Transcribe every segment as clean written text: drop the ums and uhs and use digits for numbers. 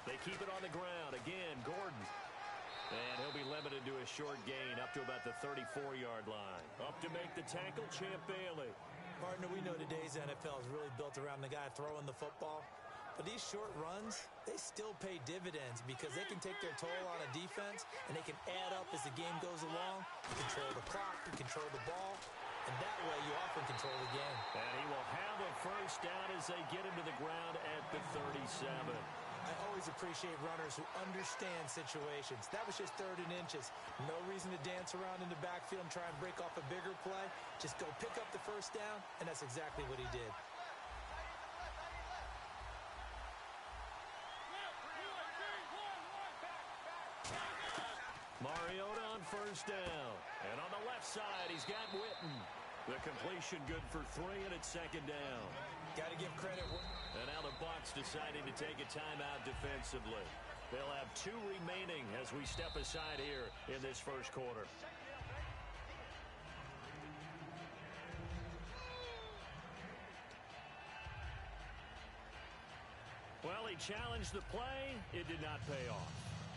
They keep it on the ground. Again, Gordon. And he'll be limited to a short gain up to about the 34-yard line. Up to make the tackle, Champ Bailey. Partner, we know today's NFL is really built around the guy throwing the football. But these short runs, they still pay dividends because they can take their toll on a defense and they can add up as the game goes along. You control the clock, you control the ball, and that way you often control the game. And he will have a first down as they get him to the ground at the 37. I always appreciate runners who understand situations. That was just 3rd and inches. No reason to dance around in the backfield and try and break off a bigger play. Just go pick up the first down, and that's exactly what he did. Mariota on first down. And on the left side, he's got Witten. The completion good for 3, and it's 2nd down. Got to give credit. And now the Bucs deciding to take a timeout defensively. They'll have 2 remaining as we step aside here in this first quarter. Well, he challenged the play. It did not pay off.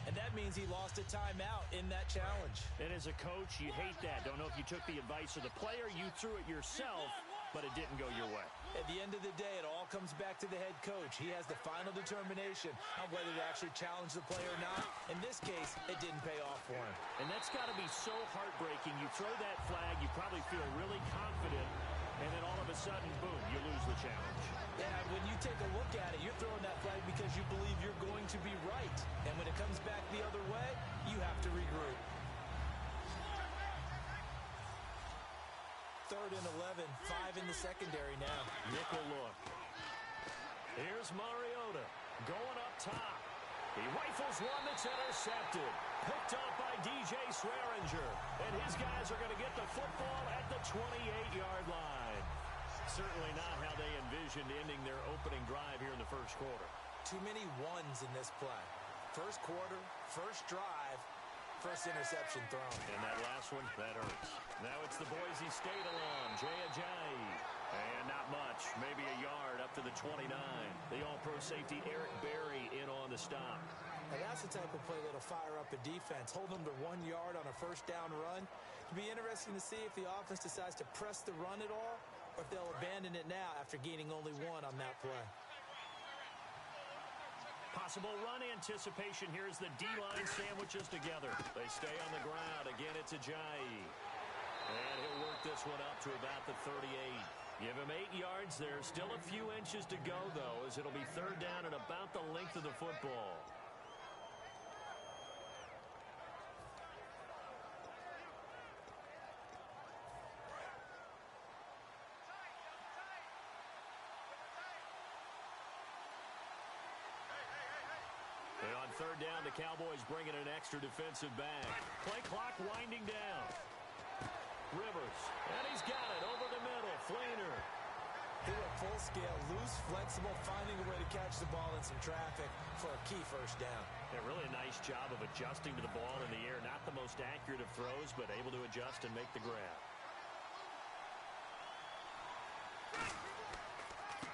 And that means he lost a timeout in that challenge. And as a coach, you hate that. Don't know if you took the advice of the player, you threw it yourself, but it didn't go your way. At the end of the day, it all comes back to the head coach. He has the final determination on whether to actually challenge the play or not. In this case, it didn't pay off for him. And that's got to be so heartbreaking. You throw that flag, you probably feel really confident, and then all of a sudden, boom, you lose the challenge. Yeah, when you take a look at it, you're throwing that flag because you believe you're going to be right. And when it comes back the other way, you have to regroup. 3rd and 11, 5 in the secondary now. Nickel look. Here's Mariota going up top. He rifles one that's intercepted. Picked up by DJ Swearinger. And his guys are going to get the football at the 28-yard line. Certainly not how they envisioned ending their opening drive here in the first quarter. Too many ones in this play. First quarter, first drive, first interception thrown. And that last one, that hurts. Now it's the Boise State alum, Jay Ajayi. And not much, maybe a yard up to the 29. The all-pro safety Eric Berry in on the stop. And that's the type of play that'll fire up a defense. Hold them to 1 yard on a first down run. It'll be interesting to see if the offense decides to press the run at all, or if they'll abandon it now after gaining only 1 on that play. Possible run anticipation here as the D-line sandwiches together. They stay on the ground. Again, it's Ajayi. And he'll work this one up to about the 38. Give him 8 yards there. Still a few inches to go, though, as it'll be 3rd down and about the length of the football. And on 3rd down, the Cowboys bringing an extra defensive back. Play clock winding down. Rivers, and he's got it over the middle. Fleener. He went full scale, loose, flexible, finding a way to catch the ball in some traffic for a key first down. Yeah, really a nice job of adjusting to the ball in the air. Not the most accurate of throws, but able to adjust and make the grab.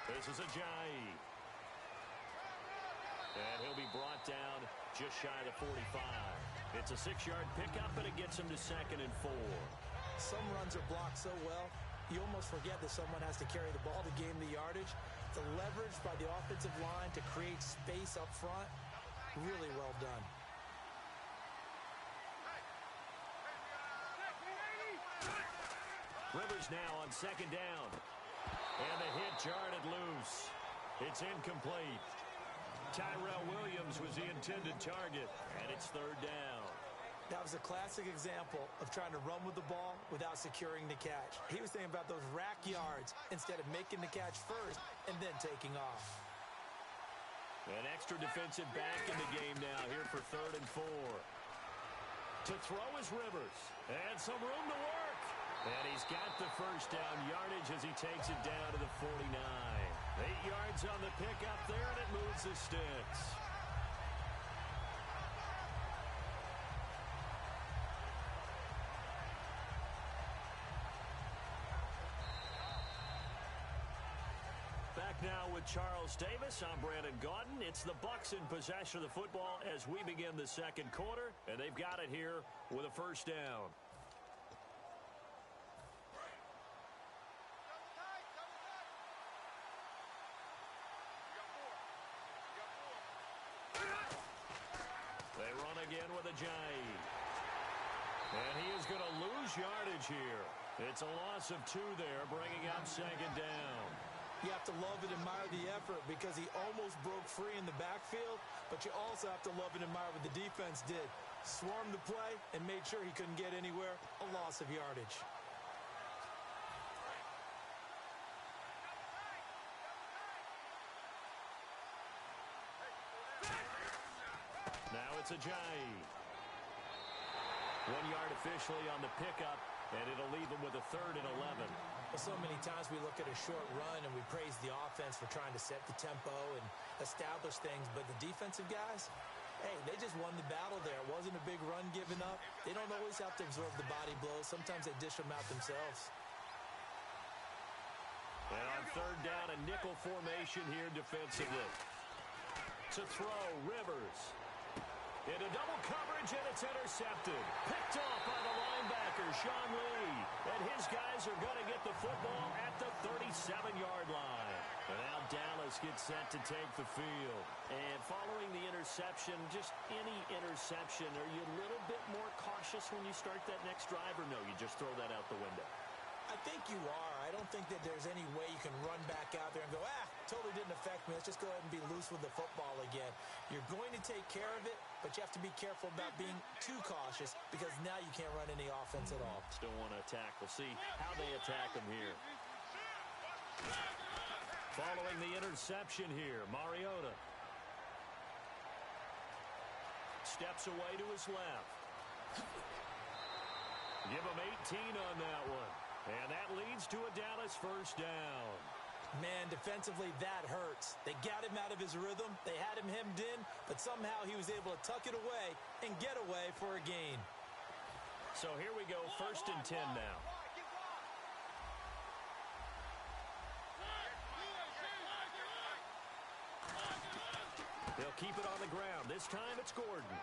This is Ajayi. And he'll be brought down just shy of the 45. It's a 6-yard pickup, and it gets him to 2nd and 4. Some runs are blocked so well, you almost forget that someone has to carry the ball to gain the yardage. The leverage by the offensive line to create space up front, really well done. Rivers now on 2nd down. And the hit jarred loose. It's incomplete. Tyrell Williams was the intended target, and it's 3rd down. That was a classic example of trying to run with the ball without securing the catch. He was thinking about those rack yards instead of making the catch first and then taking off. An extra defensive back in the game now here for 3rd and 4. To throw is Rivers. And some room to work. And he's got the first down yardage as he takes it down to the 49. 8 yards on the pickup there, and it moves the sticks. Back now with Charles Davis. I'm Brandon Gaudin. It's the Bucs in possession of the football as we begin the second quarter, and they've got it here with a first down. They run again with a J. And he is going to lose yardage here. It's a loss of 2 there, bringing up second down. You have to love and admire the effort because he almost broke free in the backfield, but you also have to love and admire what the defense did. Swarmed the play and made sure he couldn't get anywhere. A loss of yardage. Now it's a J. 1 yard officially on the pickup, and it'll leave him with a 3rd and 11. Well, so many times we look at a short run and we praise the offense for trying to set the tempo and establish things, but the defensive guys, hey, they just won the battle there. It wasn't a big run given up. They don't always have to absorb the body blows. Sometimes they dish them out themselves. And on 3rd down, a nickel formation here defensively. To throw, Rivers. Into double coverage, and it's intercepted. Picked off by the linebacker, Sean Lee. And his guys are going to get the football at the 37-yard line. And now Dallas gets set to take the field. And following the interception, just any interception, are you a little bit more cautious when you start that next drive, or no, you just throw that out the window? I think you are. I don't think that there's any way you can run back out there and go, totally didn't affect me. Let's just go ahead and be loose with the football again. You're going to take care of it, but you have to be careful about being too cautious because now you can't run any offense at all. Still want to attack. We'll see how they attack him here. Following the interception here, Mariota steps away to his left. Give him 18 on that one. And that leads to a Dallas first down. Man, defensively, that hurts. They got him out of his rhythm. They had him hemmed in, but somehow he was able to tuck it away and get away for a gain. So here we go, 1st and 10 now. They'll keep it on the ground. This time it's Gordon.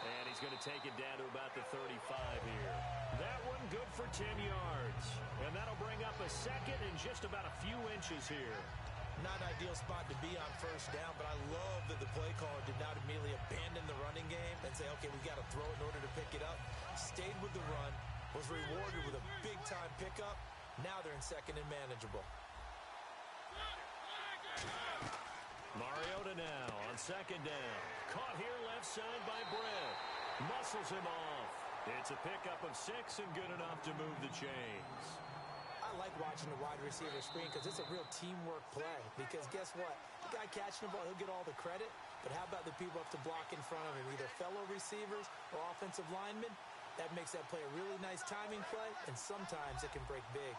And he's going to take it down to about the 35 here. That one good for 10 yards. And that'll bring up a 2nd and just about a few inches here. Not an ideal spot to be on 1st down, but I love that the play caller did not immediately abandon the running game and say, okay, we've got to throw it in order to pick it up. Stayed with the run, was rewarded with a big-time pickup. Now they're in 2nd and manageable. Mariota now on 2nd down. Caught here left side by Brett. Muscles him off. It's a pickup of 6 and good enough to move the chains. I like watching the wide receiver screen because it's a real teamwork play. Because guess what? The guy catching the ball, he'll get all the credit. But how about the people up to block in front of him, either fellow receivers or offensive linemen? That makes that play a really nice timing play, and sometimes it can break big.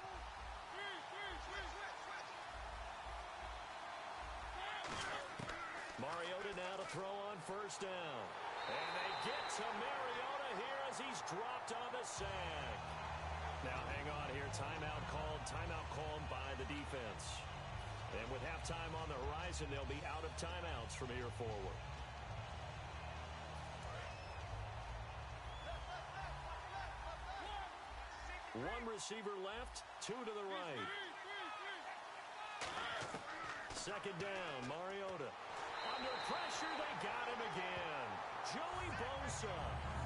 Mariota now to throw on 1st down. And they get to Mariota here as he's dropped on the sack. Now hang on here. Timeout called by the defense. And with halftime on the horizon, they'll be out of timeouts from here forward. One receiver left, 2 to the right. 2nd down, Mariota. Under pressure, they got him again. Joey Bosa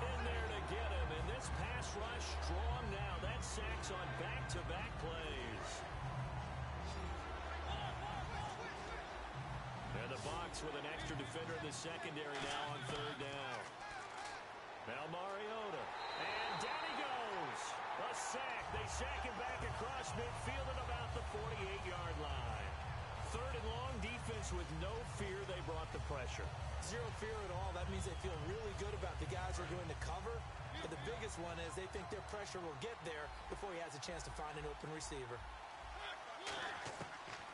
in there to get him, and this pass rush strong now. That sacks on back-to-back plays. And the Bucs with an extra defender in the secondary now on 3rd down. Now Mariota, and down he goes. A sack. They sack him back across midfield at about the 48-yard line. 3rd and long, defense with no fear. They brought the pressure. Zero fear at all. That means they feel really good about the guys who are going to cover. But the biggest one is they think their pressure will get there before he has a chance to find an open receiver.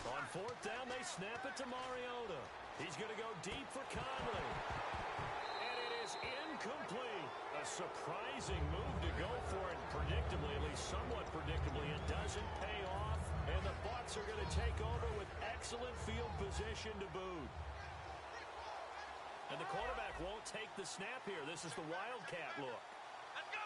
On 4th down, they snap it to Mariota. He's going to go deep for Conley. And it is incomplete. A surprising move to go for it. Predictably, at least somewhat predictably, it doesn't pay off. And the Bucs are going to take over with excellent field position to boot. And the quarterback won't take the snap here. This is the Wildcat look. Let's go.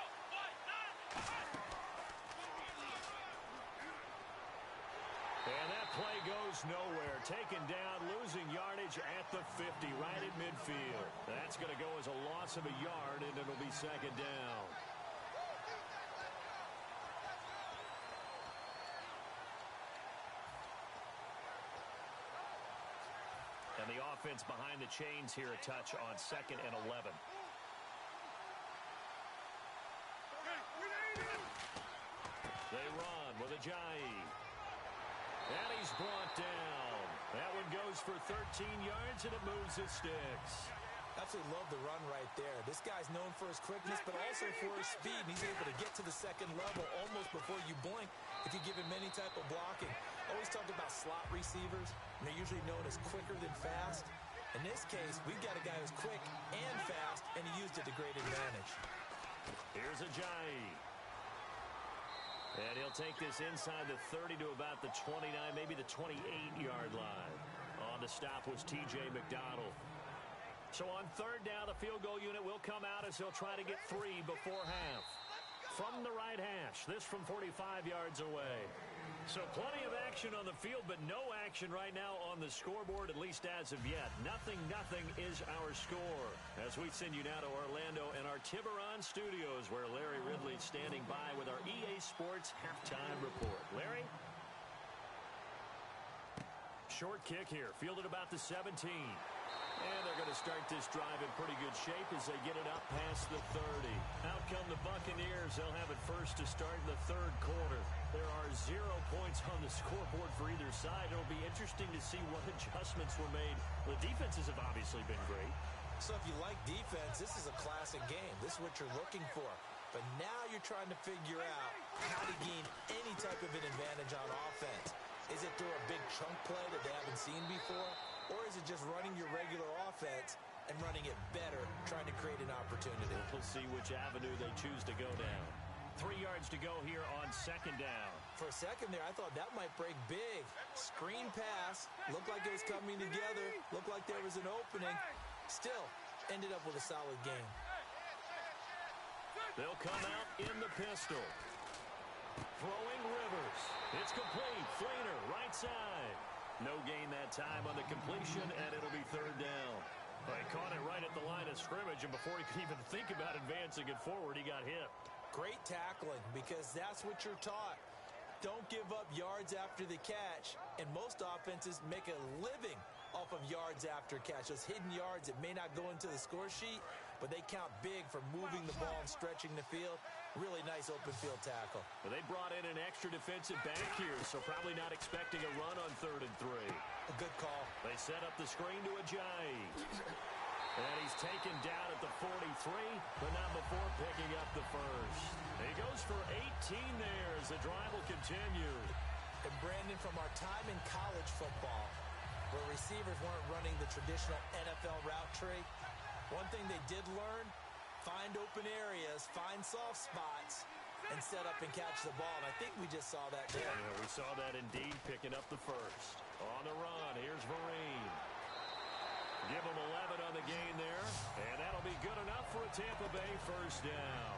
And that play goes nowhere. Taken down, losing yardage at the 50, right at midfield. That's going to go as a loss of a yard, and it'll be second down. And the offense behind the chains here, a touch on 2nd and 11. They run with Ajayi. And he's brought down. That one goes for 13 yards, and it moves his sticks. Absolutely love the run right there. This guy's known for his quickness, but also for his speed. And he's able to get to the second level almost before you blink if you give him any type of blocking. Always talk about slot receivers, and they're usually known as quicker than fast. In this case, we've got a guy who's quick and fast, and he used it to great advantage. Here's Ajayi. And he'll take this inside the 30 to about the 29, maybe the 28-yard line. On the stop was T.J. McDonald. So on 3rd down, the field goal unit will come out as he'll try to get 3 before half. From the right hash, this from 45 yards away. So plenty of action on the field, but no action right now on the scoreboard, at least as of yet. 0-0 is our score. As we send you now to Orlando and our Tiburon studios, where Larry Ridley's standing by with our EA Sports halftime report. Larry? Short kick here, fielded about the 17. And they're going to start this drive in pretty good shape as they get it up past the 30. Out come the Buccaneers. They'll have it first to start in the 3rd quarter. There are 0 points on the scoreboard for either side. It'll be interesting to see what adjustments were made. The defenses have obviously been great. So if you like defense, this is a classic game. This is what you're looking for. But now you're trying to figure out how to gain any type of an advantage on offense. Is it through a big chunk play that they haven't seen before? Or is it just running your regular offense and running it better, trying to create an opportunity? We'll see which avenue they choose to go down. 3 yards to go here on 2nd down. For a second there, I thought that might break big. Screen pass. Looked like it was coming together. Looked like there was an opening. Still, ended up with a solid game. They'll come out in the pistol. Throwing Rivers. It's complete. Fleener, right side. No gain that time on the completion, and it'll be 3rd down. He caught it right at the line of scrimmage, and before he could even think about advancing it forward, he got hit. Great tackling, because that's what you're taught. Don't give up yards after the catch, and most offenses make a living off of yards after catch. Those hidden yards that may not go into the score sheet, but they count big for moving the ball and stretching the field. Really nice open field tackle. Well, they brought in an extra defensive back here, so probably not expecting a run on 3rd and 3. A good call. They set up the screen to Ajayi. And he's taken down at the 43, but not before picking up the first. He goes for 18 there as the drive will continue. And Brandon, from our time in college football, where receivers weren't running the traditional NFL route tree, one thing they did learn, find open areas, find soft spots, and set up and catch the ball. And I think we just saw that there. Yeah, we saw that indeed, picking up the first. On the run, here's Vereen. Give him 11 on the gain there, and that'll be good enough for a Tampa Bay 1st down.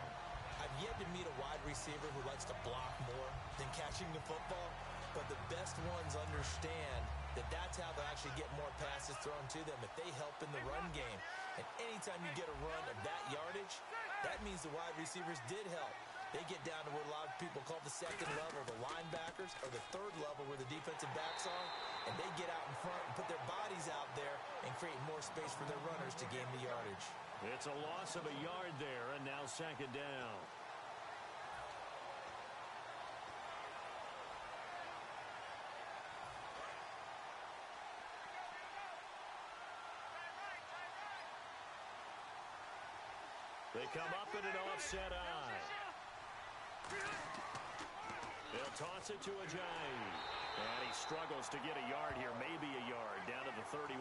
I've yet to meet a wide receiver who likes to block more than catching the football, but the best ones understand that that's how they'll actually get more passes thrown to them if they help in the run game. And anytime you get a run of that yardage, that means the wide receivers did help. They get down to what a lot of people call the 2nd level, the linebackers, or the 3rd level where the defensive backs are, and they get out in front and put their bodies out there and create more space for their runners to gain the yardage. It's a loss of a yard there, and now 2nd down. They come up in an offset eye. They'll toss it to Ajayi. And he struggles to get a yard here, maybe a yard, down to the 31.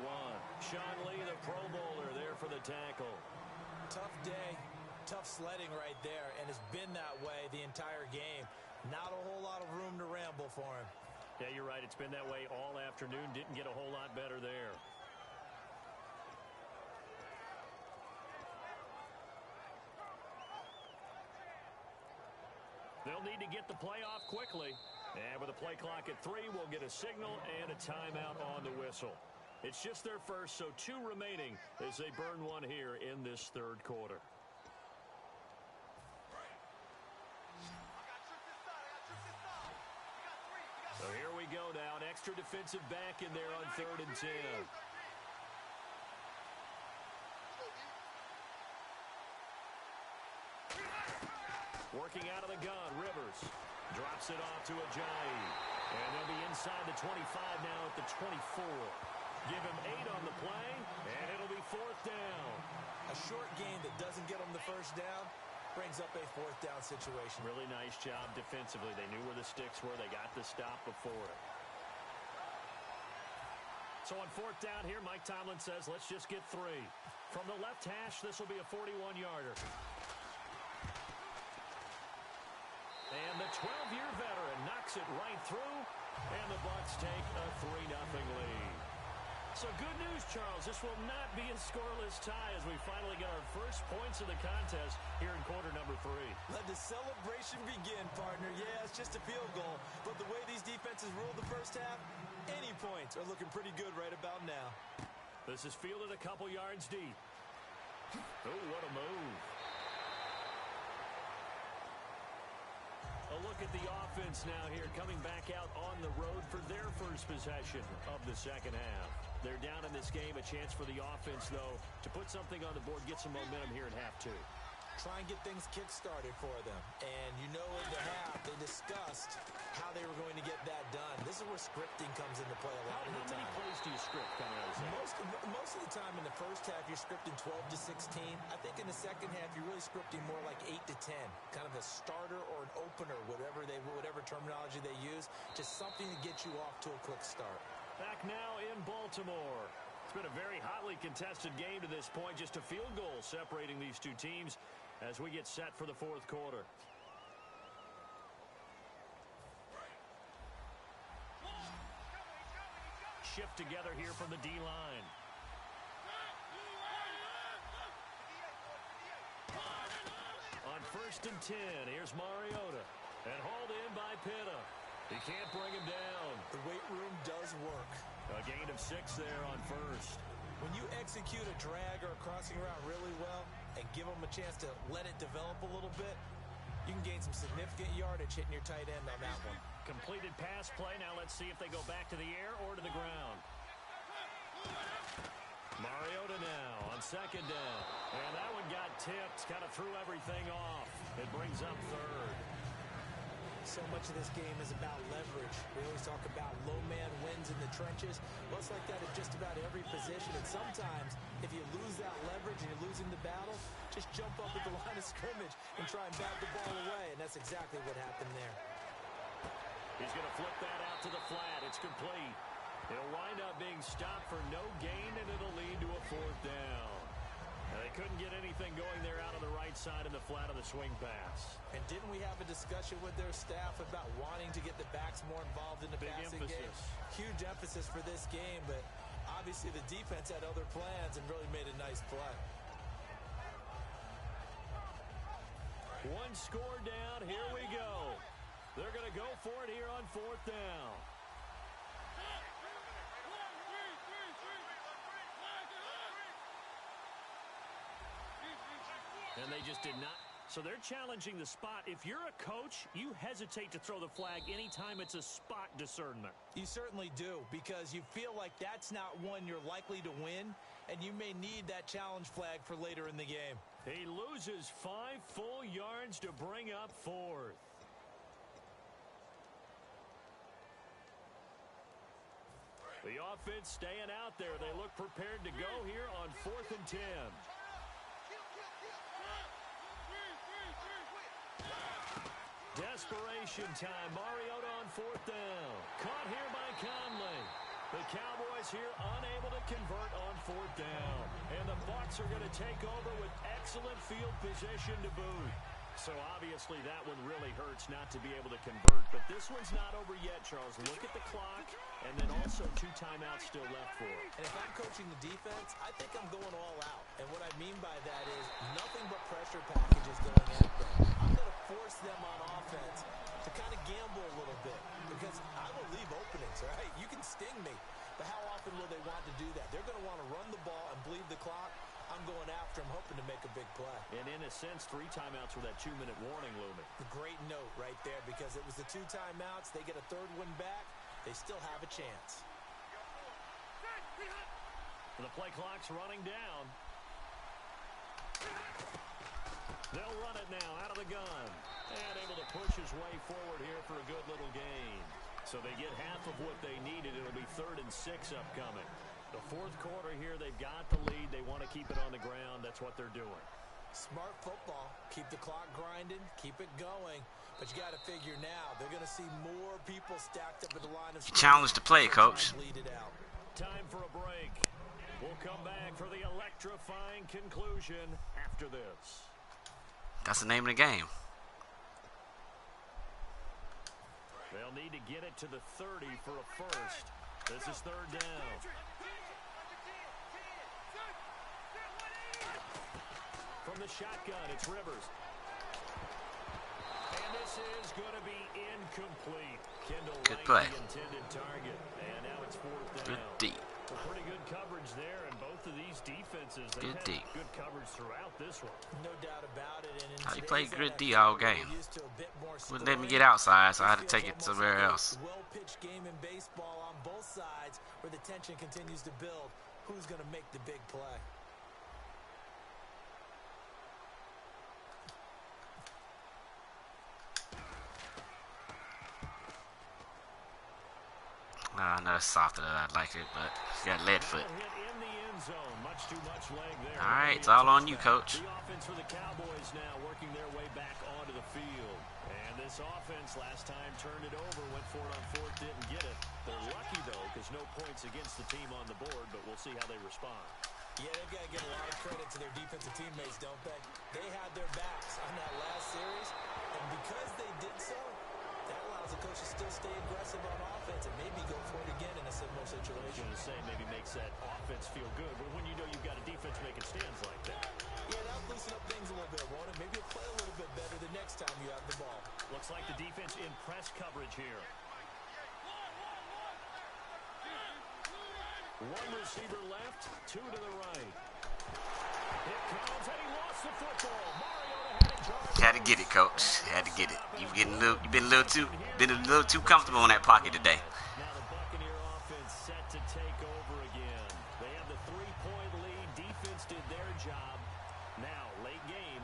Sean Lee, the Pro Bowler, there for the tackle. Tough day, tough sledding right there, and it's been that way the entire game. Not a whole lot of room to ramble for him. Yeah, you're right. It's been that way all afternoon. Didn't get a whole lot better there. They'll need to get the play off quickly. And with a play clock at 3, we'll get a signal and a timeout on the whistle. It's just their first, so 2 remaining as they burn one here in this third quarter. So here we go now. An extra defensive back in there on 3rd and 10. Working out of the gun, Rivers drops it off to Ajayi. And they'll be inside the 25 now at the 24. Give him 8 on the play, and it'll be 4th down. A short game that doesn't get them the first down brings up a 4th down situation. Really nice job defensively. They knew where the sticks were. They got the stop before it. So on 4th down here, Mike Tomlin says, let's just get 3. From the left hash, this will be a 41-yarder. And the 12-year veteran knocks it right through, and the Bucs take a 3-0 lead. So good news, Charles. This will not be a scoreless tie as we finally get our first points of the contest here in quarter number 3. Let the celebration begin, partner. Yeah, it's just a field goal, but the way these defenses ruled the first half, any points are looking pretty good right about now. This is fielded a couple yards deep. Oh, what a move. A look at the offense now here, coming back out on the road for their first possession of the second half. They're down in this game. A chance for the offense, though, to put something on the board, get some momentum here in half 2. Try and get things kick-started for them. And you know in the half, they discussed how they were going to get that done. This is where scripting comes into play a lot of the time. How many plays do you script coming out of the second? Most of the time in the first half, you're scripting 12 to 16. I think in the second half, you're really scripting more like 8 to 10. Kind of a starter or an opener, whatever terminology they use. Just something to get you off to a quick start. Back now in Baltimore. It's been a very hotly contested game to this point. Just a field goal separating these two teams as we get set for the 4th quarter. Shift together here from the D-line. On 1st and 10, here's Mariota. And hauled in by Pitta. He can't bring him down. The weight room does work. A gain of 6 there on 1st. When you execute a drag or a crossing route really well and give them a chance to let it develop a little bit, you can gain some significant yardage hitting your tight end on that one. Completed pass play. Now let's see if they go back to the air or to the ground. Mariota now on 2nd down. And that one got tipped. Kind of threw everything off. It brings up 3rd. So much of this game is about leverage. We always talk about low man wins in the trenches. Well, it's like that at just about every position. And sometimes, if you lose that leverage and you're losing the battle, just jump up at the line of scrimmage and try and bat the ball away. And that's exactly what happened there. He's going to flip that out to the flat. It's complete. It'll wind up being stopped for no gain, and it'll lead to a 4th down. Now, they couldn't get anything going there out on the right side of the flat of the swing pass. And didn't we have a discussion with their staff about wanting to get the backs more involved in the passing game? Huge emphasis for this game, but obviously the defense had other plans and really made a nice play. One score down. Here we go. They're going to go for it here on 4th down. And they just did not. So they're challenging the spot. If you're a coach, you hesitate to throw the flag anytime it's a spot discernment. You certainly do, because you feel like that's not one you're likely to win, and you may need that challenge flag for later in the game. He loses 5 full yards to bring up 4th. The offense staying out there. They look prepared to go here on 4th and 10. Desperation time. Mariota on 4th down. Caught here by Conley. The Cowboys here unable to convert on 4th down. And the Bucs are going to take over with excellent field position to boot. So obviously that one really hurts not to be able to convert. But this one's not over yet, Charles. Look at the clock, and then also 2 timeouts still left for him. And if I'm coaching the defense, I think I'm going all out. And what I mean by that is nothing but pressure packages going at them. I'm going to force them on offense to kind of gamble a little bit because I will leave openings, right? You can sting me, but how often will they want to do that? They're going to want to run the ball and bleed the clock. I'm going after him, hoping to make a big play. And in a sense, 3 timeouts with that 2-minute warning looming. A great note right there because it was the 2 timeouts. They get a 3rd one back. They still have a chance. The play clock's running down. They'll run it now out of the gun. And able to push his way forward here for a good little gain. So they get half of what they needed. It'll be 3rd and 6 upcoming. The 4th quarter here, they've got the lead. They want to keep it on the ground. That's what they're doing. Smart football. Keep the clock grinding. Keep it going. But you got to figure now, they're going to see more people stacked up at the line of scrimmage. Challenge to play, coach. Time for a break. We'll come back for the electrifying conclusion after this. That's the name of the game. They'll need to get it to the 30 for a first. This is 3rd down. From the shotgun, it's Rivers. And this is going to be incomplete. Kendall Good play. The intended target. And now it's 4th down. Good D. Pretty good coverage there, and both of these defenses have had good coverage throughout this one. No doubt about it. And He played good D all game. Wouldn't let me get outside, so I had to take it somewhere else. Well-pitched game in baseball on both sides where the tension continues to build. Who's going to make the big play? Not as soft as I'd like it, but he's got lead foot. Alright, it's all on you, coach. The offense for the Cowboys now working their way back onto the field. And this offense last time turned it over, went for it on 4th, didn't get it. They're lucky, though, because no points against the team on the board, but we'll see how they respond. Yeah, they've got to give a lot of credit to their defensive teammates, don't they? They had their backs on that last series, and because they did so, that allows the coach to still stay aggressive on offense and maybe go for it again in a similar situation. I was going to say, maybe makes that offense feel good, but when you know you've got a defense making stands like that. Yeah, that'll loosen up things a little bit, won't it? Maybe you'll play a little bit better the next time you have the ball. Looks like the defense in press coverage here. 1 receiver left, 2 to the right. Here comes, and he lost the football. Mariota had it charged. Had to get it, coach. Had to get it. You've been a little too comfortable in that pocket today. Now the Buccaneer offense set to take over again. They have the 3-point lead. Defense did their job. Now, late game,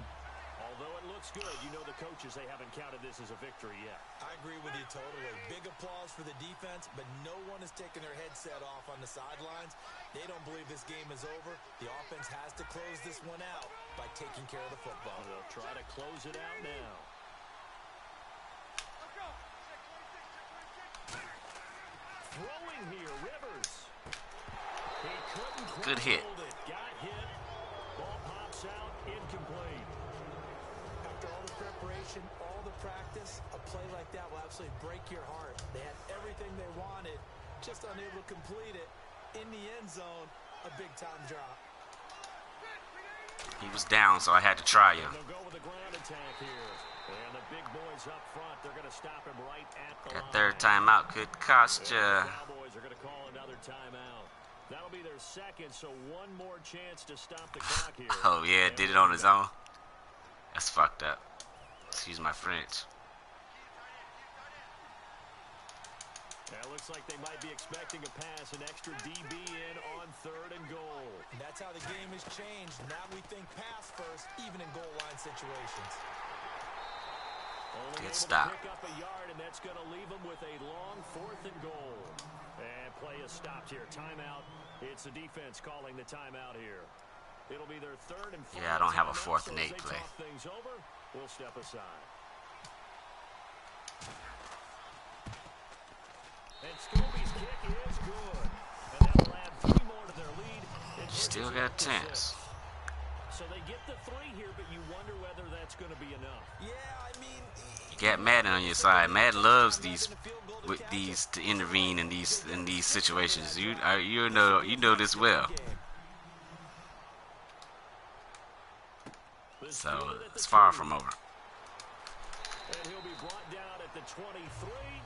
although it looks good, you know the coaches, they haven't counted this as a victory yet. I agree with you totally. Big applause for the defense, but no one is taking their headset off on the sidelines. They don't believe this game is over. The offense has to close this one out by taking care of the football. They'll try to close it out now. Throwing here, Rivers. He couldn't quite Good hit. hold it. Got hit. Ball pops out, incomplete. After all the preparation, all the practice, a play like that will absolutely break your heart. They had everything they wanted, just unable to complete it. In the end zone, a big-time drop. He was down, so I had to try him. They'll go with a ground attack here. And the big boys up front, they're going to stop him right at the That line. 3rd timeout could cost you. The Cowboys are going to call another timeout. That'll be their 2nd, so 1 more chance to stop the clock here. Oh, yeah, did it on his own? That's fucked up. Excuse my French. It looks like they might be expecting a pass, an extra DB in on 3rd and goal. And that's how the game has changed. Now we think pass first, even in goal line situations. Only Good able stop. to pick up a yard, and that's going to leave them with a long 4th and goal. And play is stopped here. Timeout. It's the defense calling the timeout here. It'll be their 3rd and 4th. Yeah, I don't have a timeout, 4th and 8 so as they play. talk things over, we'll step aside. And Scooby's kick is good. And that'll add 3 more to their lead. Still got a chance. So they get the 3 here, but you wonder whether that's going to be enough. Yeah, I mean, You got Madden on your side. Madden loves these to intervene in these situations. You know this well. So it's far from over. And he'll be brought down at the 23,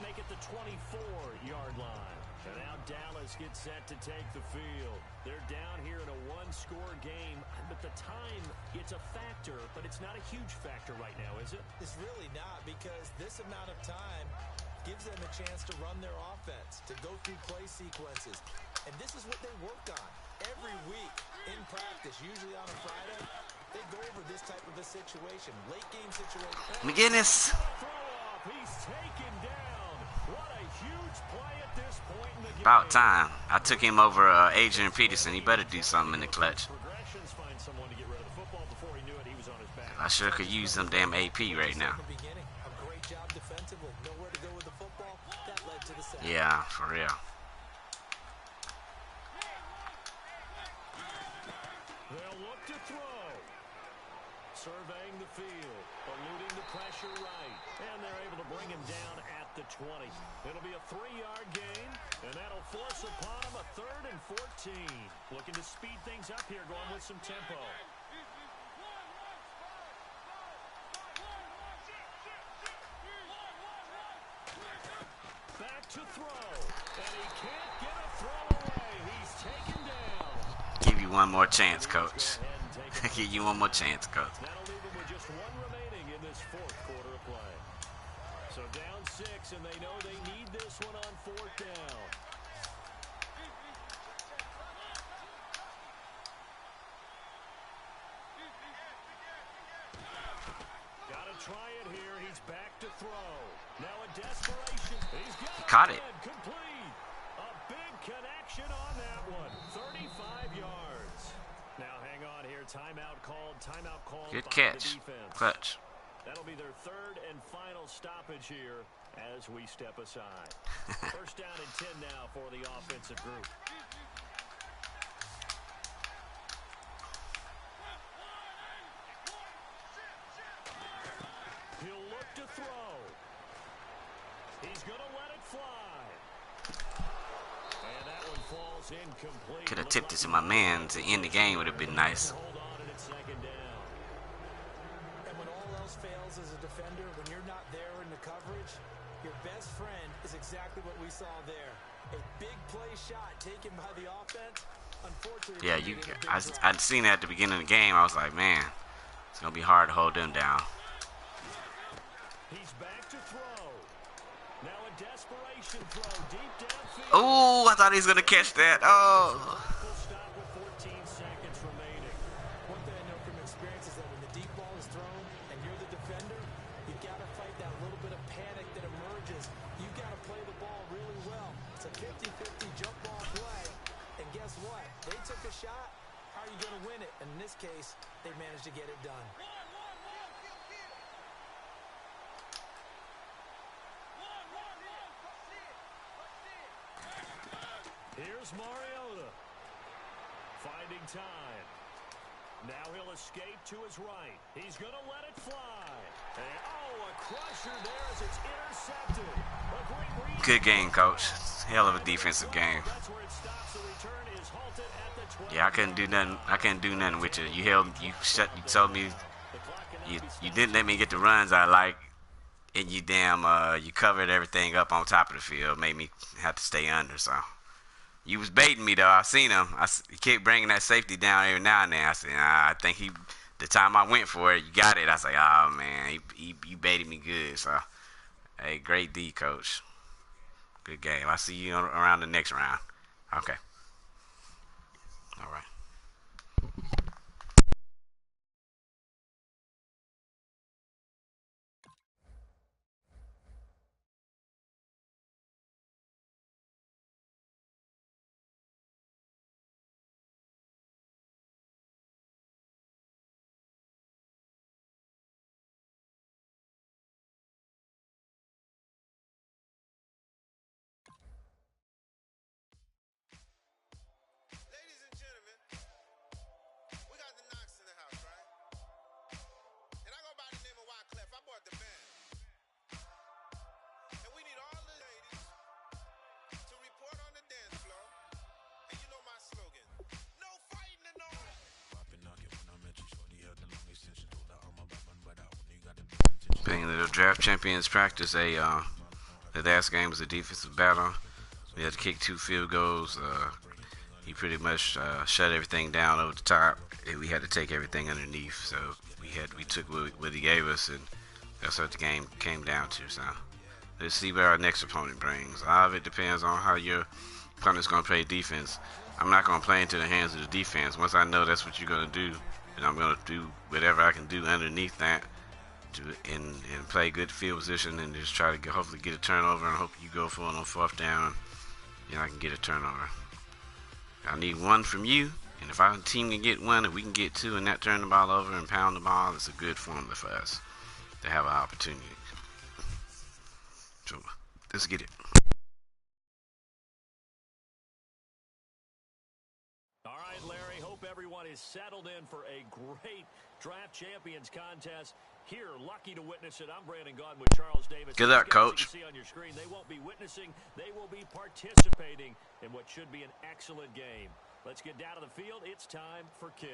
make it the 24-yard line. And now Dallas gets set to take the field. They're down here in a one-score game, but the time, it's a factor, but it's not a huge factor right now, is it? It's really not, because this amount of time gives them a chance to run their offense, to go through play sequences. And this is what they work on every week in practice, usually on a Friday. They go over this type of a situation, late game situation. McGinnis. He's taken down. What a huge play at this point in the game. About time. I took him over Adrian Peterson. He better do something in the clutch. Find someone to get rid of the football before he knew it. He was on his back. I sure could use some damn AP right now. A great job defensively. Nowhere to go with the football. That led to the sack. Yeah, for real. They'll look to throw. Surveying the field, eluding the pressure right, and they're able to bring him down at the 20. It'll be a 3-yard gain, and that'll force upon him a 3rd and 14. Looking to speed things up here, going with some tempo. Back to throw, and he can't get a throw away. He's taken down. Give you one more chance, coach. Give you one more chance, coach. That'll leave him with just 1 remaining in this 4th quarter of play. So down 6, and they know they need this one on 4th down. Gotta try it here. He's back to throw. Now a desperation. He's got it. Complete. A big connection on that one. 35 yards. Now hang on here. Timeout called. Timeout called. Good catch. Clutch. That'll be their 3rd and final stoppage here as we step aside. 1st down and 10 now for the offensive group. He'll look to throw. He's going to let it fly. And that one falls incomplete. Could have tipped it to my man to end the game. Would have been nice. Hold on, and it's 2nd down. And when all else fails as a defender, when you're not there in the coverage, your best friend is exactly what we saw there. A big play shot taken by the offense. Unfortunately, Yeah, I'd seen that at the beginning of the game. I was like, man, it's gonna be hard to hold them down. He's back to throw. Now a desperation throw deep downfield. Oh, I thought he was gonna catch that. Oh. Stop with 14 seconds remaining. One thing I know from experience is that when the deep ball is thrown and you're the defender, you've got to fight that little bit of panic that emerges. You've got to play the ball really well. It's a 50-50 jump ball play. And guess what? They took a shot. How are you going to win it? And in this case, they managed to get it done. Here's Mariota. Finding time. Now he'll escape to his right. He's going to let it fly. And, a crusher there as it's intercepted. Good game, coach. Hell of a defensive game. That's where it stops. The return is halted at the 20. Yeah, I couldn't do nothing. I couldn't do nothing with you. You told me you didn't let me get the runs I like, and you covered everything up on top of the field. Made me have to stay under. So you was baiting me though. I seen him. He kept bringing that safety down every now and then. I said, I think the time I went for it, you got it. I was like, oh man, he baited me good. So hey, great D, coach. Good game. I'll see you around the next round. Okay. All right. Ladies and gentlemen, Being the draft champions practice, the last game was a defensive battle. We had to kick 2 field goals. He pretty much shut everything down over the top, and we had to take everything underneath. So we took what he gave us, and that's what the game came down to. So let's see what our next opponent brings. A lot of it depends on how your opponent's going to play defense. I'm not going to play into the hands of the defense. Once I know that's what you're going to do, and I'm going to do whatever I can do underneath that and play good field position and just try to hopefully get a turnover and hope you go for it on 4th down. I can get a turnover. I need 1 from you, and if our team can get 1 and we can get 2 and not turn the ball over and pound the ball, it's a good formula for us to have an opportunity. So let's get it. All right, Larry, hope everyone is settled in for a great Draft Champions contest. Here, lucky to witness it. I'm Brandon Gaudin with Charles Davis. Good luck, Coach. You see on your screen, they won't be witnessing. They will be participating in what should be an excellent game. Let's get down to the field. It's time for kick.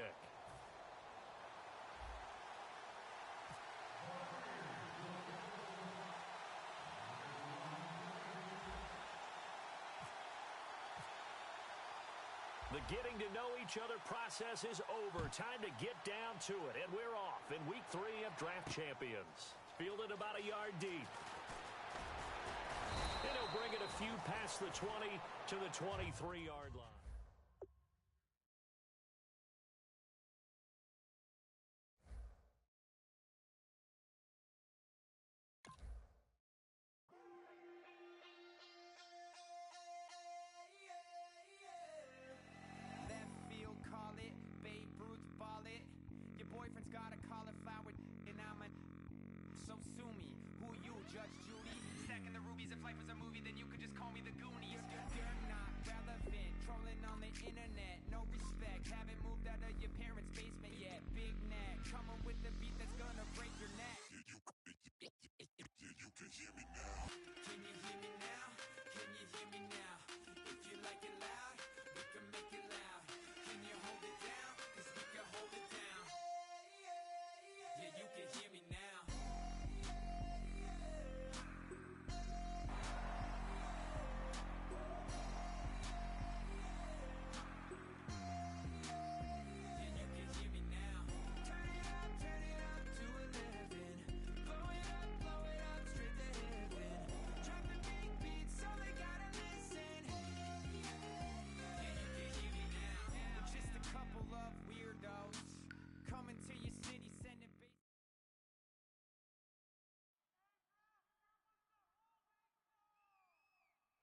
The getting to know each other process is over. Time to get down to it. And we're off in week 3 of Draft Champions. Fielded about a yard deep. And he'll bring it a few past the 20 to the 23-yard line.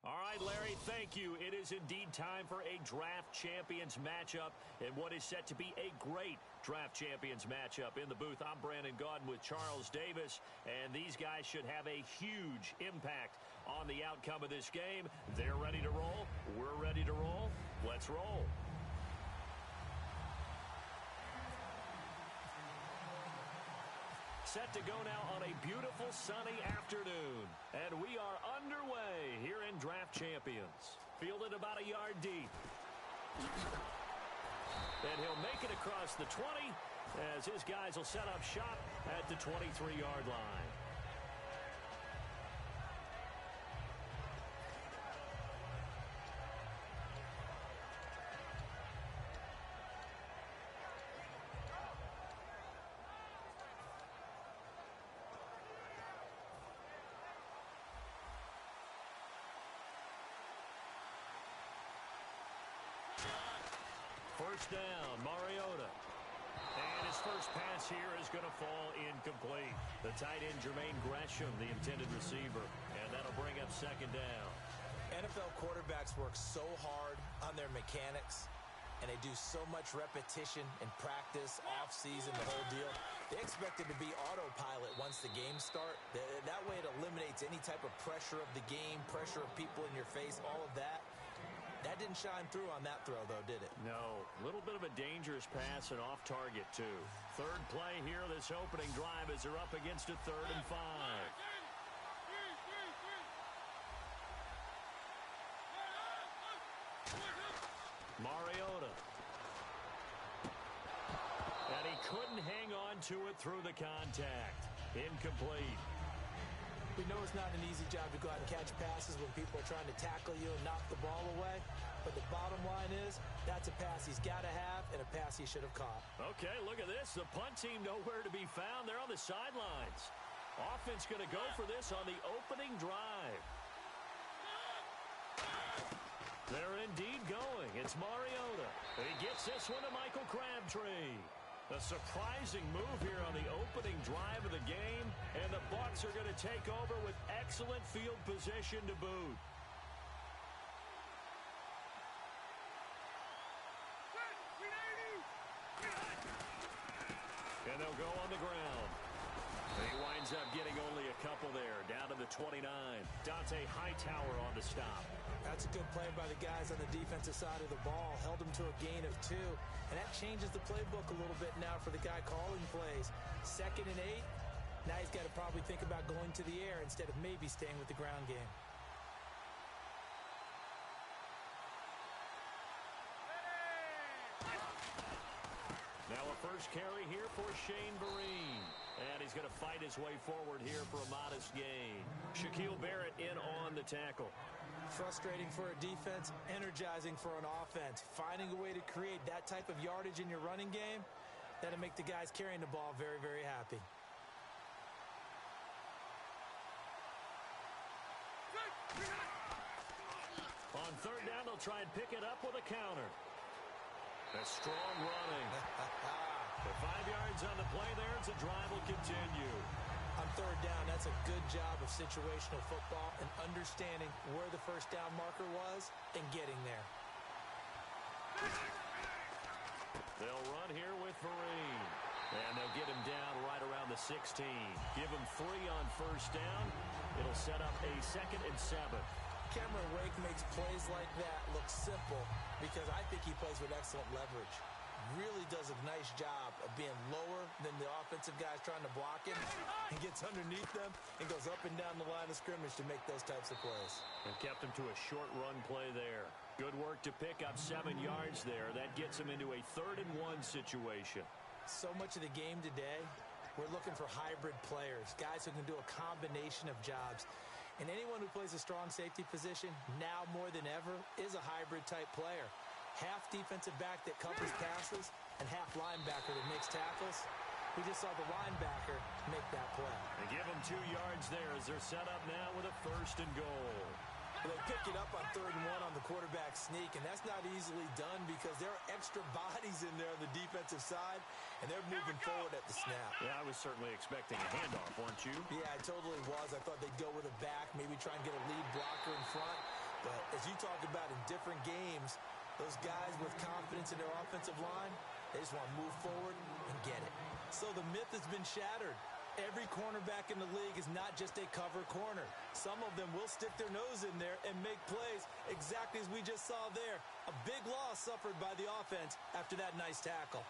All right, Larry, thank you. It is indeed time for a Draft Champions matchup and what is set to be a great Draft Champions matchup. In the booth, I'm Brandon Gaudin with Charles Davis, and these guys should have a huge impact on the outcome of this game. They're ready to roll. We're ready to roll. Let's roll. Set to go now on a beautiful sunny afternoon. And we are underway here in Draft Champions. Fielded about a yard deep. And he'll make it across the 20 as his guys will set up shop at the 23-yard line. First down, Mariota. And his first pass here is going to fall incomplete. The tight end, Jermaine Gresham, the intended receiver. And that'll bring up second down. NFL quarterbacks work so hard on their mechanics, and they do so much repetition and practice, off-season, the whole deal. They expect it to be autopilot once the games start. That way it eliminates any type of pressure of the game, pressure of people in your face, all of that. That didn't shine through on that throw, though, did it? No. A little bit of a dangerous pass and off target, too. Third play here, this opening drive, as they're up against a 3rd and 5. Mariota. And he couldn't hang on to it through the contact. Incomplete. We know it's not an easy job to go out and catch passes when people are trying to tackle you and knock the ball away. But the bottom line is, that's a pass he's got to have and a pass he should have caught. Okay, look at this. The punt team nowhere to be found. They're on the sidelines. Offense going to go for this on the opening drive. They're indeed going. It's Mariota. He gets this one to Michael Crabtree. A surprising move here on the opening drive of the game, and the Bucs are going to take over with excellent field position to boot. And they'll go on the ground. He winds up getting only a couple there, down to the 29. Dante Hightower on the stop. That's a good play by the guys on the defensive side of the ball. Held him to a gain of 2. And that changes the playbook a little bit now for the guy calling plays. 2nd and 8. Now he's got to probably think about going to the air instead of maybe staying with the ground game. Now a first carry here for Shane Vereen. And he's going to fight his way forward here for a modest gain. Shaquille Barrett in on the tackle. Frustrating for a defense, energizing for an offense. Finding a way to create that type of yardage in your running game, that'll make the guys carrying the ball very, very happy. On 3rd down, they'll try and pick it up with a counter. A strong running. The 5 yards on the play there as the drive will continue. On 3rd down, that's a good job of situational football and understanding where the first down marker was and getting there. They'll run here with Vereen. And they'll get him down right around the 16. Give him 3 on 1st down. It'll set up a 2nd and 7. Cameron Wake makes plays like that look simple because I think he plays with excellent leverage. Really does a nice job of being lower than the offensive guys trying to block him. He gets underneath them and goes up and down the line of scrimmage to make those types of plays. And kept him to a short run play there. Good work to pick up 7 yards there. That gets him into a 3rd and 1 situation. So much of the game today, we're looking for hybrid players, guys who can do a combination of jobs. And anyone who plays a strong safety position, now more than ever, is a hybrid type player. Half defensive back that covers passes and half linebacker that makes tackles. We just saw the linebacker make that play. They give him 2 yards there as they're set up now with a 1st and goal. They pick it up on 3rd and 1 on the quarterback sneak, and that's not easily done because there are extra bodies in there on the defensive side, and they're moving forward at the snap. Yeah, I was certainly expecting a handoff, weren't you? Yeah, I totally was. I thought they'd go with a back, maybe try and get a lead blocker in front. But as you talk about in different games, those guys with confidence in their offensive line, they just want to move forward and get it. So the myth has been shattered. Every cornerback in the league is not just a cover corner. Some of them will stick their nose in there and make plays exactly as we just saw there. A big loss suffered by the offense after that nice tackle.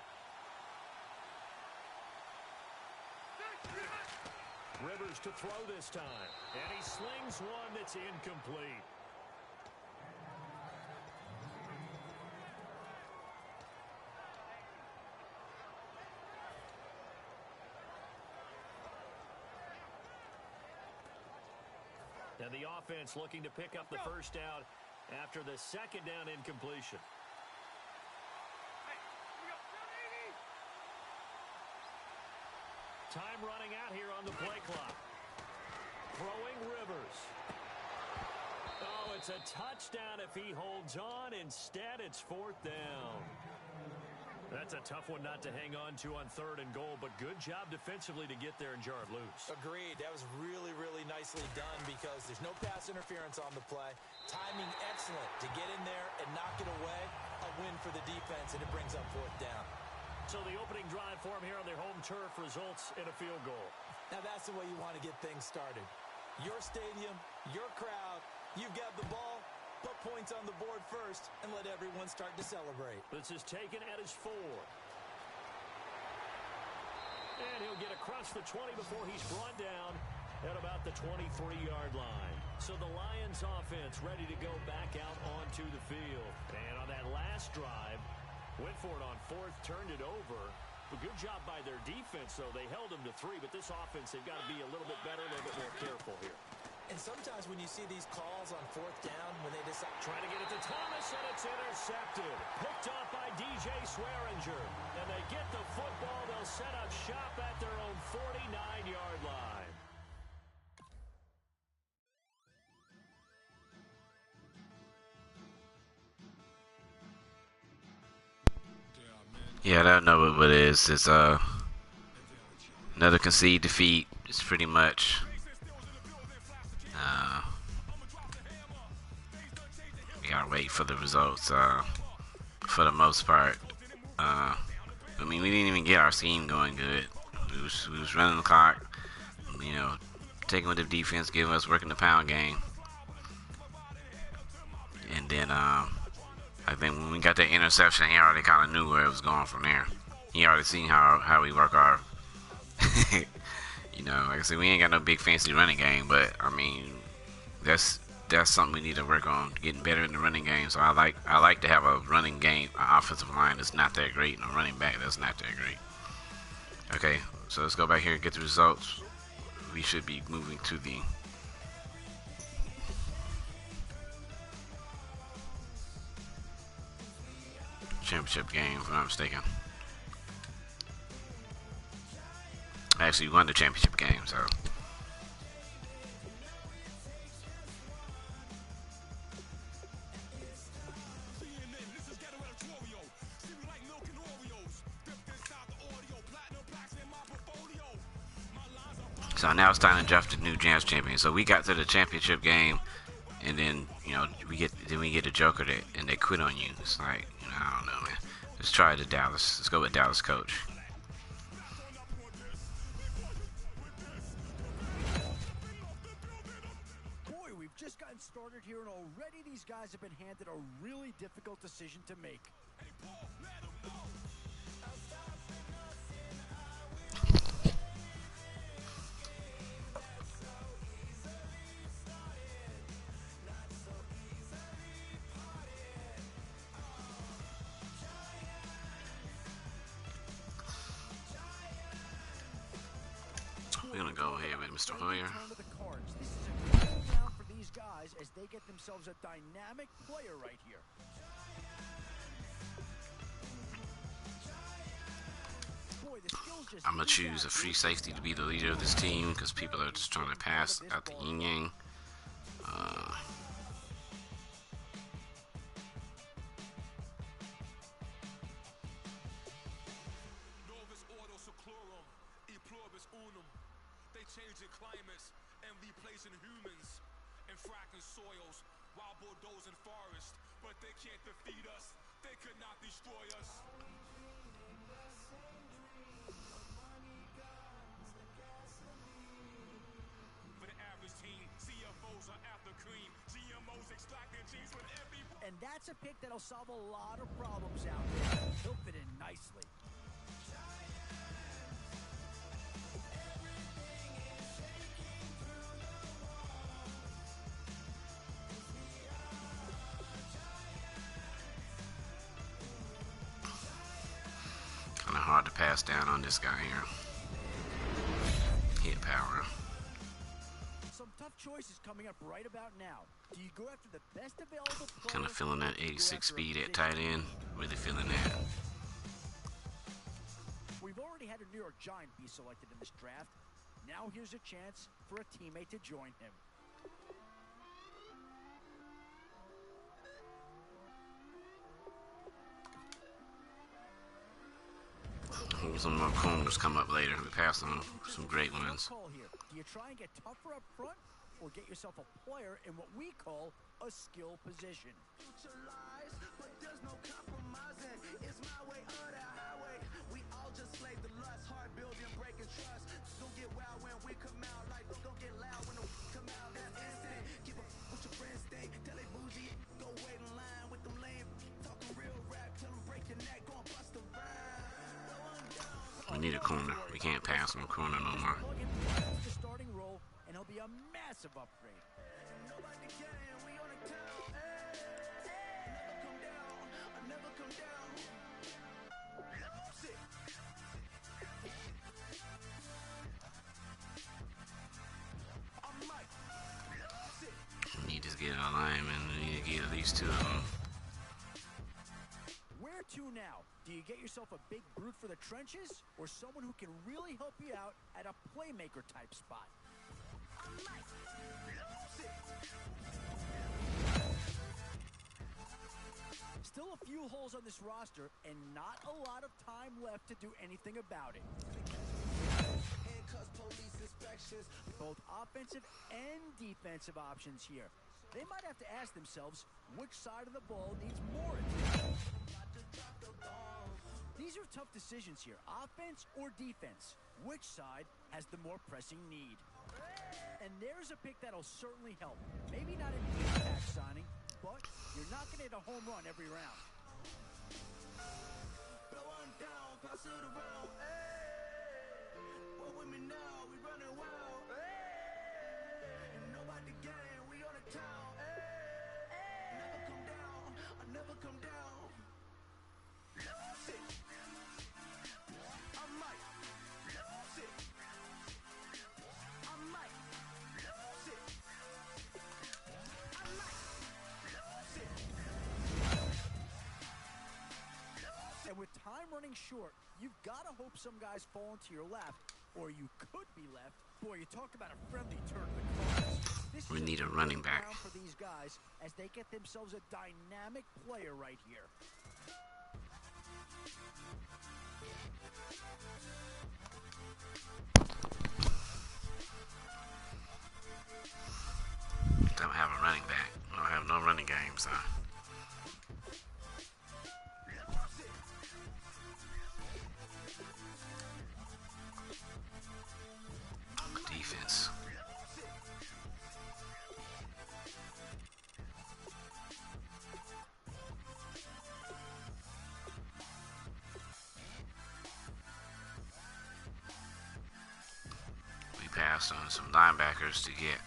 Rivers to throw this time. And he slings one that's incomplete. And the offense looking to pick up the 1st down after the 2nd down incompletion. Time running out here on the play clock. Throwing Rivers. Oh, it's a touchdown if he holds on. Instead, it's 4th down. That's a tough one not to hang on to on 3rd and goal, but good job defensively to get there and jar it loose. Agreed. That was really, really nicely done because there's no pass interference on the play. Timing excellent to get in there and knock it away. A win for the defense, and it brings up 4th down. So the opening drive for them here on their home turf results in a field goal. Now that's the way you want to get things started. Your stadium, your crowd, you've got the ball. Put points on the board first and let everyone start to celebrate. This is taken at his 4. And he'll get across the 20 before he's brought down at about the 23-yard line. So the Lions offense ready to go back out onto the field. And on that last drive, went for it on 4th, turned it over. A good job by their defense, though. They held them to 3, but this offense, they've got to be a little bit better, a little bit more careful here. And sometimes when you see these calls on 4th down, when they decide... Trying to get it to Thomas, and it's intercepted. Picked up by DJ Swearinger. And they get the football. They'll set up shop at their own 49-yard line. Yeah, I don't know what it is. It's another concede defeat. It's pretty much we gotta wait for the results. For the most part, I mean, we didn't even get our scheme going good. We was running the clock, you know, taking with the defense, giving us working the pound game, and then I think when we got that interception, he already kind of knew where it was going from there. He already seen how we work our, you know, like I said, we ain't got no big fancy running game, but I mean, that's something we need to work on, getting better in the running game. So I like to have a running game, an offensive line that's not that great, and a running back that's not that great. Okay, so let's go back here and get the results. We should be moving to the championship game, if I'm not mistaken. Actually, we won the championship game, so. So now it's time to draft the new Jams champion. So we got to the championship game, and then you know we get a Joker and they quit on you. It's like, you know, I don't know, man. Let's try the Dallas. Let's go with Dallas coach. Boy, we've just gotten started here, and already these guys have been handed a really difficult decision to make. We're gonna go ahead with Mr. Hoyer. This is a good round for these guys as they get themselves a dynamic player right here. Boy, the skills just I'm gonna choose a free safety to be the leader of this team because people are just trying to pass out the yin yang. Changing climates and replacing humans and fracking soils while bulldozing forests, but they can't defeat us. They could not destroy us. For the average team, CFOs are after cream. GMOs extracting genes with every. And that's a pick that'll solve a lot of problems out there. He'll fit in nicely. Kind of hard to pass down on this guy here. Hit power. Some tough choices coming up right about now. Do you go after the best available player? Kind of feeling that 86 speed at tight end. Really feeling that. We've already had a New York Giant be selected in this draft. Now here's a chance for a teammate to join him. Some more corners come up later. We passed on some great ones. Do you try and get tougher up front, or get yourself a player in what we call a skill position? We need a corner. We can't pass on a corner no more. The starting role, and he'll be a massive upgrade. these two of them. Where to now? Do you get yourself a big brute for the trenches, or someone who can really help you out at a playmaker type spot? Still a few holes on this roster, and not a lot of time left to do anything about it. Both offensive and defensive options here. They might have to ask themselves which side of the ball needs more attention. These are tough decisions here, offense or defense. Which side has the more pressing need? And there's a pick that'll certainly help. Maybe not an impact signing, but you're not going to hit a home run every round. Blow on down, pass it around, hey. What with me now? We running wild, hey. And nobody game, we on the town, hey. Never come down, I never come down. Lose it. I might lose it. I might lose it. I might lose it. And with time running short, you've got to hope some guys fall into your lap, or you could be left. Boy, you talk about a friendly turn to the cards. We need a running back. For these guys as they get themselves a dynamic player right here. Don't have a running back. I don't have no running game, so. Defense. We passed on some linebackers to get.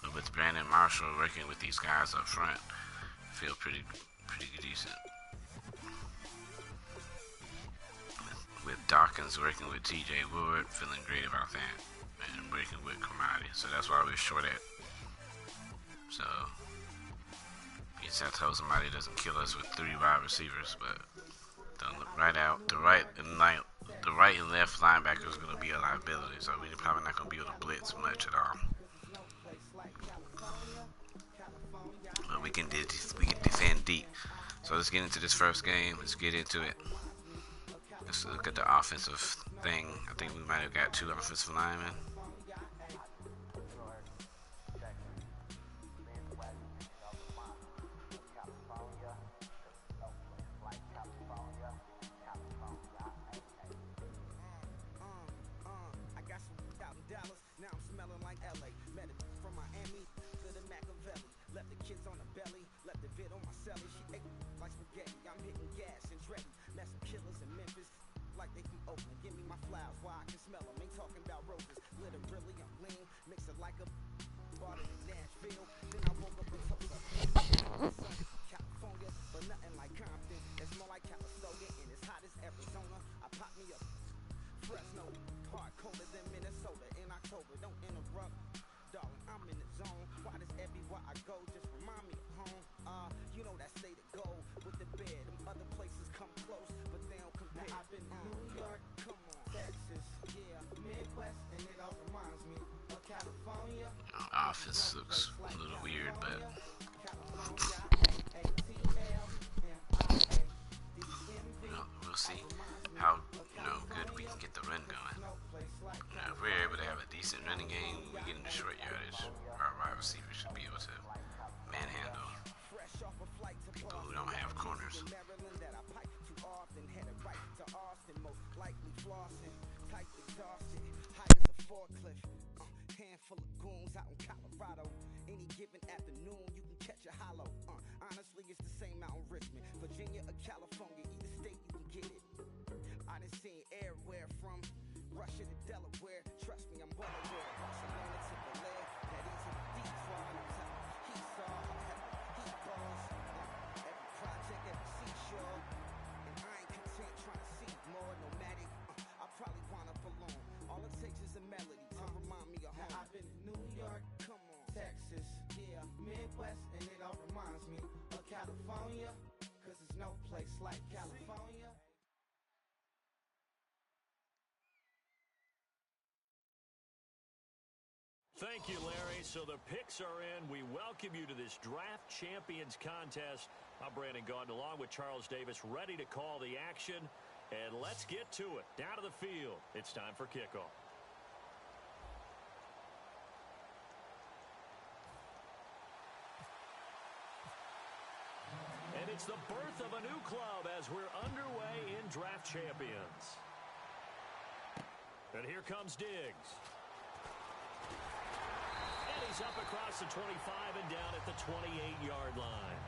But with Brandon Marshall working with these guys up front, I feel pretty decent. With Dawkins working with TJ Wood, feeling great about that. And working with Cromartie. So that's why we're short at. So you just have to hope somebody doesn't kill us with 3 wide receivers, but don't look right out. The right and left linebacker is going to be a liability, so we're probably not going to be able to blitz much at all. But we can defend deep. So let's get into this first game. Let's get into it. Let's look at the offensive thing. I think we might have got 2 offensive linemen. Office looks a little weird, but we'll see how good we can get the run going. If we're able to have a decent running game, we get into short yardage, our wide receivers should be able to manhandle people who don't have corners. Handful of goons out in Colorado. Any given afternoon, you can catch a hollow. Honestly, it's the same out in Richmond, Virginia or California. Either state you can get it. I done seen everywhere from Russia to Delaware. Trust me, I'm well aware. Barcelona to Bel-Air, Petty to the Detroit. He saw, he calls. Every project, every seashore. And I ain't content trying to see more nomadic. I probably wind up alone. All it takes is a melody to remind me of home. I've been in New York, come on, Texas, yeah, Midwest, and it all reminds me like California. Thank you, Larry. So the picks are in. We welcome you to this Draft Champions contest. I'm Brandon Gaudin along with Charles Davis, ready to call the action. And let's get to it. Down to the field. It's time for kickoff. And it's the birth of a new club as we're underway in Draft Champions. And here comes Diggs. And he's up across the 25 and down at the 28-yard line.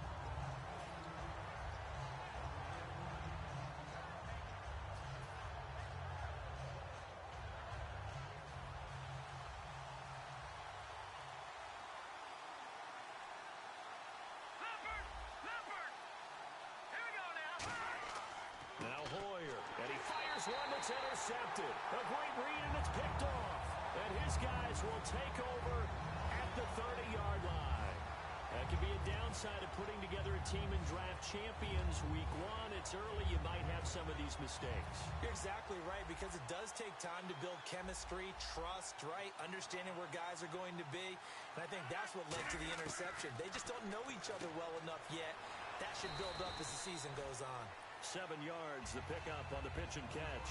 One that's intercepted. A great read, and it's picked off. And his guys will take over at the 30-yard line. That can be a downside of putting together a team in Draft Champions Week 1. It's early. You might have some of these mistakes. You're exactly right, because it does take time to build chemistry, trust, right? Understanding where guys are going to be. And I think that's what led to the interception. They just don't know each other well enough yet. That should build up as the season goes on. 7 yards, the pickup on the pitch and catch.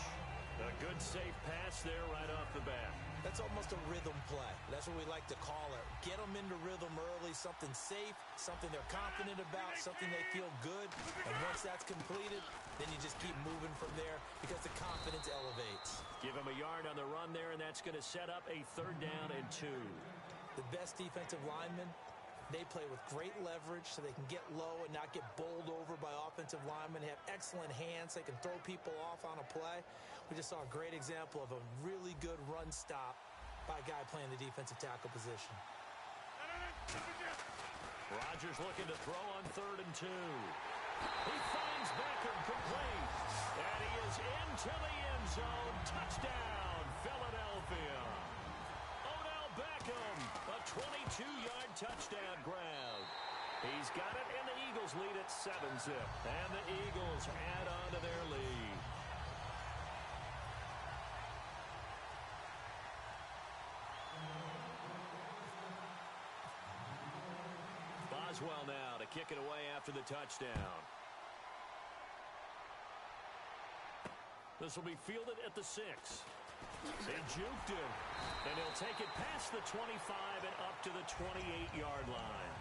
A good, safe pass there right off the bat. That's almost a rhythm play. That's what we like to call it. Get them into rhythm early, something safe, something they're confident about, something they feel good. And once that's completed, then you just keep moving from there because the confidence elevates. Give him a yard on the run there, and that's going to set up a 3rd down and 2. The best defensive linemen, they play with great leverage so they can get low and not get bowled over by offensive linemen. They have excellent hands. They can throw people off on a play. We just saw a great example of a really good run stop by a guy playing the defensive tackle position. Rodgers looking to throw on 3rd and 2. He finds Beckham complete. And he is into the end zone. Touchdown, Philadelphia. Beckham, a 22-yard touchdown grab. He's got it, and the Eagles lead at 7-zip. And the Eagles add on to their lead. Boswell now to kick it away after the touchdown. This will be fielded at the 6. They juked him, and he'll take it past the 25 and up to the 28-yard line.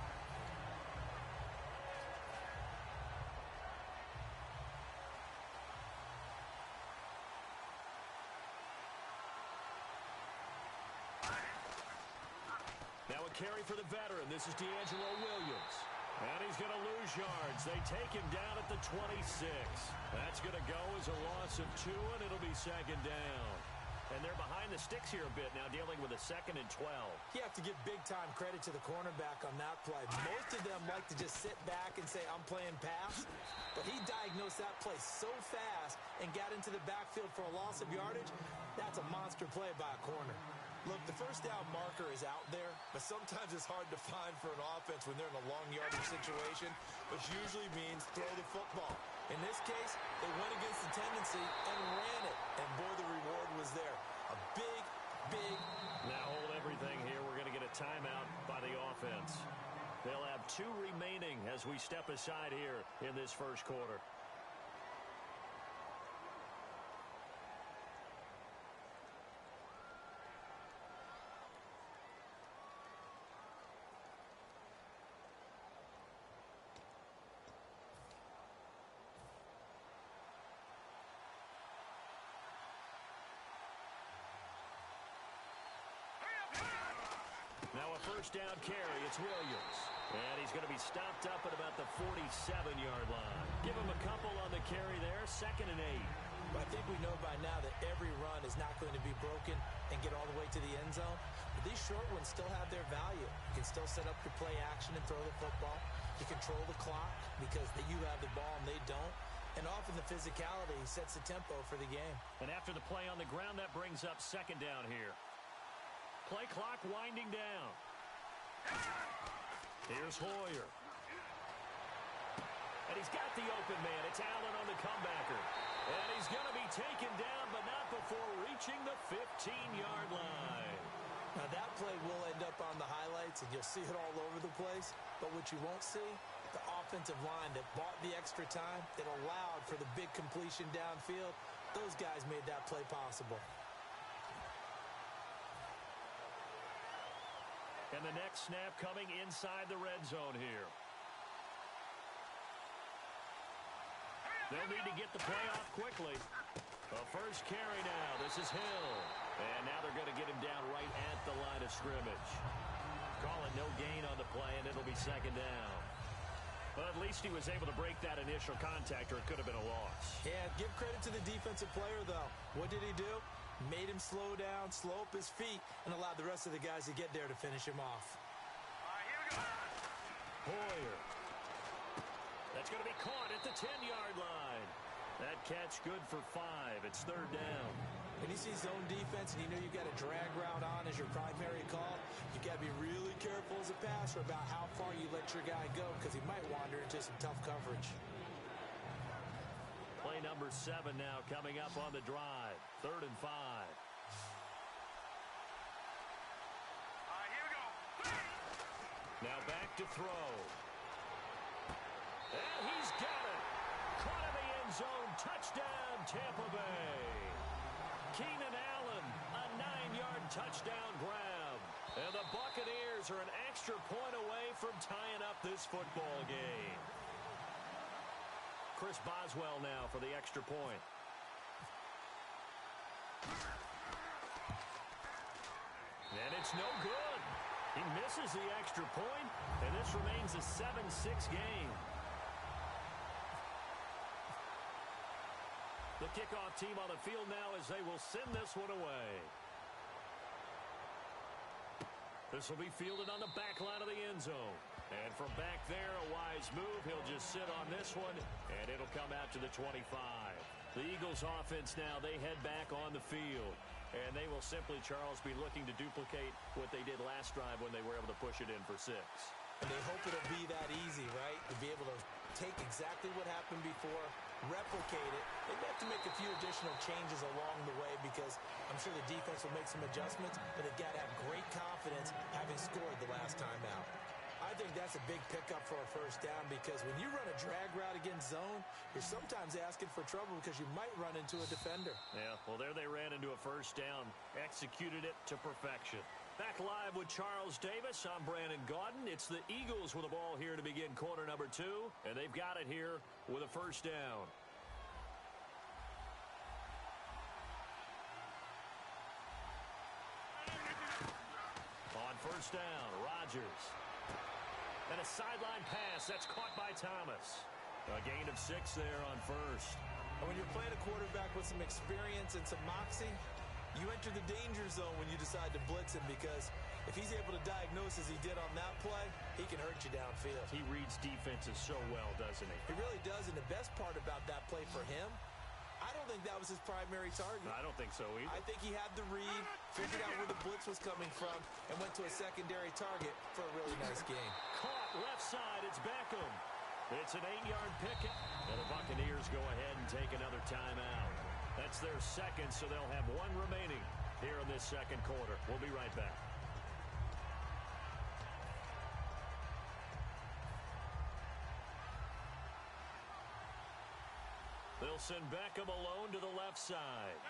Now a carry for the veteran. This is D'Angelo Williams. And he's going to lose yards. They take him down at the 26. That's going to go as a loss of 2, and it'll be 2nd down. And they're behind the sticks here a bit now, dealing with a 2nd and 12. You have to give big-time credit to the cornerback on that play. Most of them like to just sit back and say, I'm playing pass. But he diagnosed that play so fast and got into the backfield for a loss of yardage. That's a monster play by a corner. Look, the first down marker is out there, but sometimes it's hard to find for an offense when they're in a long yardage situation, which usually means throw the football. In this case, they went against the tendency and ran it, and boy, the reward was there. A big, big... Now hold everything here. We're going to get a timeout by the offense. They'll have 2 remaining as we step aside here in this first quarter. Now a first down carry. It's Williams. And he's going to be stopped up at about the 47-yard line. Give him a couple on the carry there. 2nd and 8. But I think we know by now that every run is not going to be broken and get all the way to the end zone. But these short ones still have their value. You can still set up your play action and throw the football. You control the clock because you have the ball and they don't. And often the physicality sets the tempo for the game. And after the play on the ground, that brings up 2nd down here. Play clock winding down. Here's Hoyer. And he's got the open man. It's Allen on the comebacker. And he's going to be taken down, but not before reaching the 15-yard line. Now, that play will end up on the highlights, and you'll see it all over the place. But what you won't see, the offensive line that bought the extra time, that allowed for the big completion downfield, those guys made that play possible. And the next snap coming inside the red zone here. They'll need to get the play off quickly. A first carry now. This is Hill. And now they're going to get him down right at the line of scrimmage. Call it no gain on the play, and it'll be second down. But at least he was able to break that initial contact, or it could have been a loss. Yeah, give credit to the defensive player, though. What did he do? Made him slow down, slow up his feet, and allowed the rest of the guys to get there to finish him off. All right, here we go. Hoyer. That's going to be caught at the 10-yard line. That catch good for 5. It's third down. When you see zone defense and you know you got a drag route on as your primary call, you got to be really careful as a passer about how far you let your guy go because he might wander into some tough coverage. Play number 7 now coming up on the drive. Third and 5. All right, here we go. Now back to throw. And he's got it. Caught in the end zone. Touchdown, Tampa Bay. Keenan Allen, a 9-yard touchdown grab. And the Buccaneers are an extra point away from tying up this football game. Chris Boswell now for the extra point. And it's no good. He misses the extra point, and this remains a 7-6 game. The kickoff team on the field now as they will send this one away. This will be fielded on the back line of the end zone. And from back there, a wise move. He'll just sit on this one, and it'll come out to the 25. The Eagles offense now, they head back on the field. And they will simply, Charles, be looking to duplicate what they did last drive when they were able to push it in for 6. And they hope it'll be that easy, right? To be able to take exactly what happened before, replicate it. They have to make a few additional changes along the way because I'm sure the defense will make some adjustments, but they've got to have great confidence having scored the last time out. I think that's a big pickup for a first down because when you run a drag route against zone, you're sometimes asking for trouble because you might run into a defender. Yeah, well, there they ran into a first down, executed it to perfection. Back live with Charles Davis. I'm Brandon Gaudin. It's the Eagles with the ball here to begin quarter number 2, and they've got it here with a first down. On first down, Rodgers. And a sideline pass. That's caught by Thomas. A gain of 6 there on first. And when you're playing a quarterback with some experience and some moxie, you enter the danger zone when you decide to blitz him because if he's able to diagnose as he did on that play, he can hurt you downfield. He reads defenses so well, doesn't he? He really does, and the best part about that play for him, I don't think that was his primary target. I don't think so either. I think he had the read, figured out where the blitz was coming from, and went to a secondary target for a really nice game. Caught left side, it's Beckham. It's an 8-yard picket, and the Buccaneers go ahead and take another timeout. That's their second, so they'll have 1 remaining here in this second quarter. We'll be right back. They'll send Beckham alone to the left side.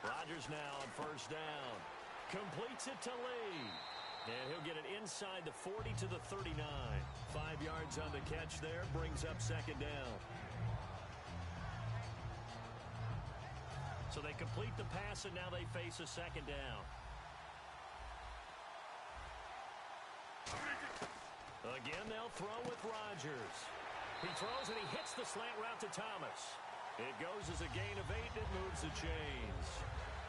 Rodgers now on first down. Completes it to Lee. And he'll get it inside the 40 to the 39. 5 yards on the catch there. Brings up second down. So they complete the pass, and now they face a second down. Again, they'll throw with Rodgers. He throws, and he hits the slant route to Thomas. It goes as a gain of 8. It moves the chains.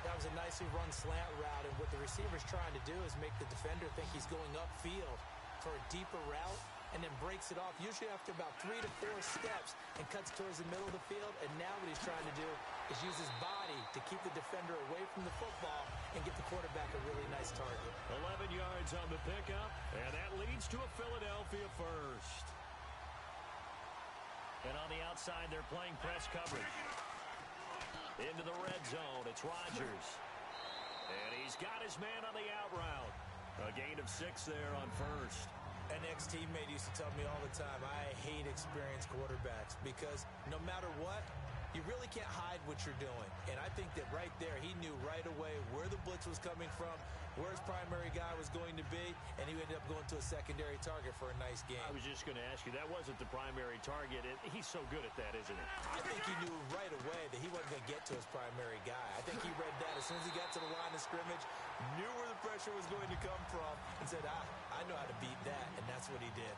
That was a nicely run slant route, and what the receiver's trying to do is make the defender think he's going upfield for a deeper route, and then breaks it off, usually after about 3 to 4 steps, and cuts towards the middle of the field. And now what he's trying to do is use his body to keep the defender away from the football and get the quarterback a really nice target. 11 yards on the pickup, and that leads to a Philadelphia first. And on the outside, they're playing press coverage. Into the red zone, it's Rodgers. And he's got his man on the out route. A gain of 6 there on first. An ex-teammate used to tell me all the time, I hate experienced quarterbacks because no matter what, you really can't hide what you're doing. And I think that right there, he knew right away where the blitz was coming from, where his primary guy was going to be, and he ended up going to a secondary target for a nice game. I was just going to ask you, that wasn't the primary target. He's so good at that, isn't he? I think he knew right away that he wasn't going to get to his primary guy. I think he read that as soon as he got to the line of scrimmage, knew where the pressure was going to come from, and said, I know how to beat that, and that's what he did.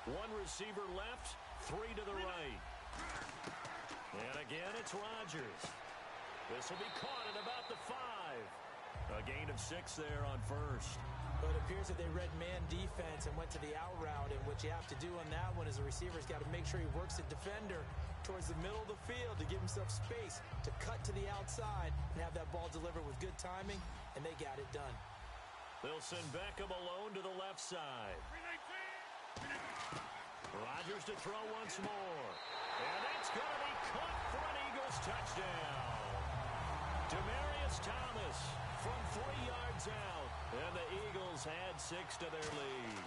One receiver left, 3 to the right. And again, it's Rodgers. This will be caught at about the 5. A gain of 6 there on first. But it appears that they read man defense and went to the out route, and what you have to do on that one is the receiver's got to make sure he works the defender towards the middle of the field to give himself space to cut to the outside and have that ball delivered with good timing, and they got it done. They'll send Beckham alone to the left side. Rodgers to throw once more. And that's going to be caught for an Eagles touchdown. Demaryius Thomas from 3 yards out. And the Eagles add 6 to their lead.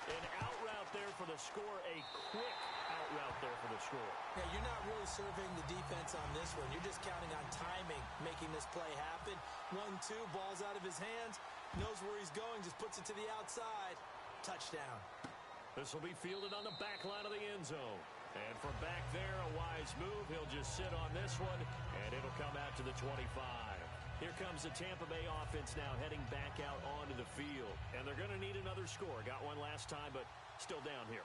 An out route there for the score. A quick out route there for the score. Now, you're not really surveying the defense on this one. You're just counting on timing, making this play happen. 1-2, ball's out of his hands. Knows where he's going, just puts it to the outside. Touchdown. This will be fielded on the back line of the end zone. And from back there, a wise move. He'll just sit on this one, and it'll come out to the 25. Here comes the Tampa Bay offense now heading back out onto the field. And they're going to need another score. Got one last time, but still down here.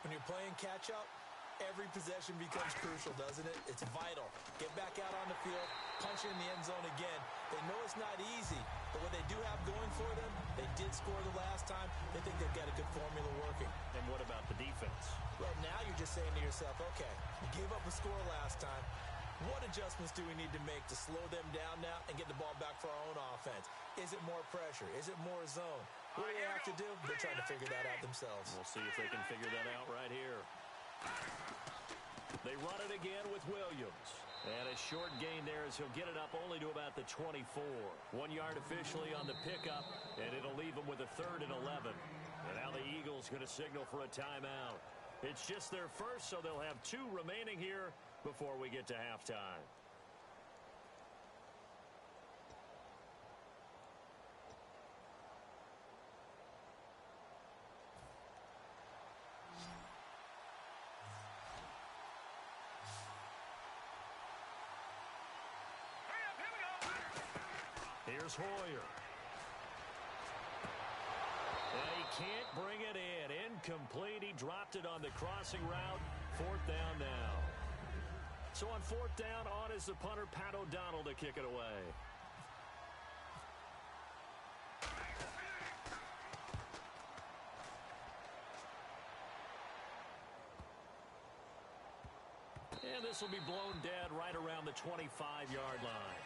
When you're playing catch-up, every possession becomes crucial, doesn't it? It's vital. Get back out on the field, punch in the end zone again. They know it's not easy, but what they do have going for them, they did score the last time. They think they've got a good formula working. And what about the defense? Well, now you're just saying to yourself, okay, we gave up a score last time. What adjustments do we need to make to slow them down now and get the ball back for our own offense? Is it more pressure? Is it more zone? What do they have to do? They're trying to figure that out themselves. We'll see if they can figure that out right here. They run it again with Williams. And a short gain there as he'll get it up only to about the 24. 1 yard officially on the pickup, and it'll leave him with a 3rd and 11. And now the Eagles going to signal for a timeout. It's just their first, so they'll have 2 remaining here before we get to halftime. Here's Hoyer. And he can't bring it in. Incomplete. He dropped it on the crossing route. 4th down now. So on 4th down, on is the punter, Pat O'Donnell, to kick it away. And this will be blown dead right around the 25-yard line.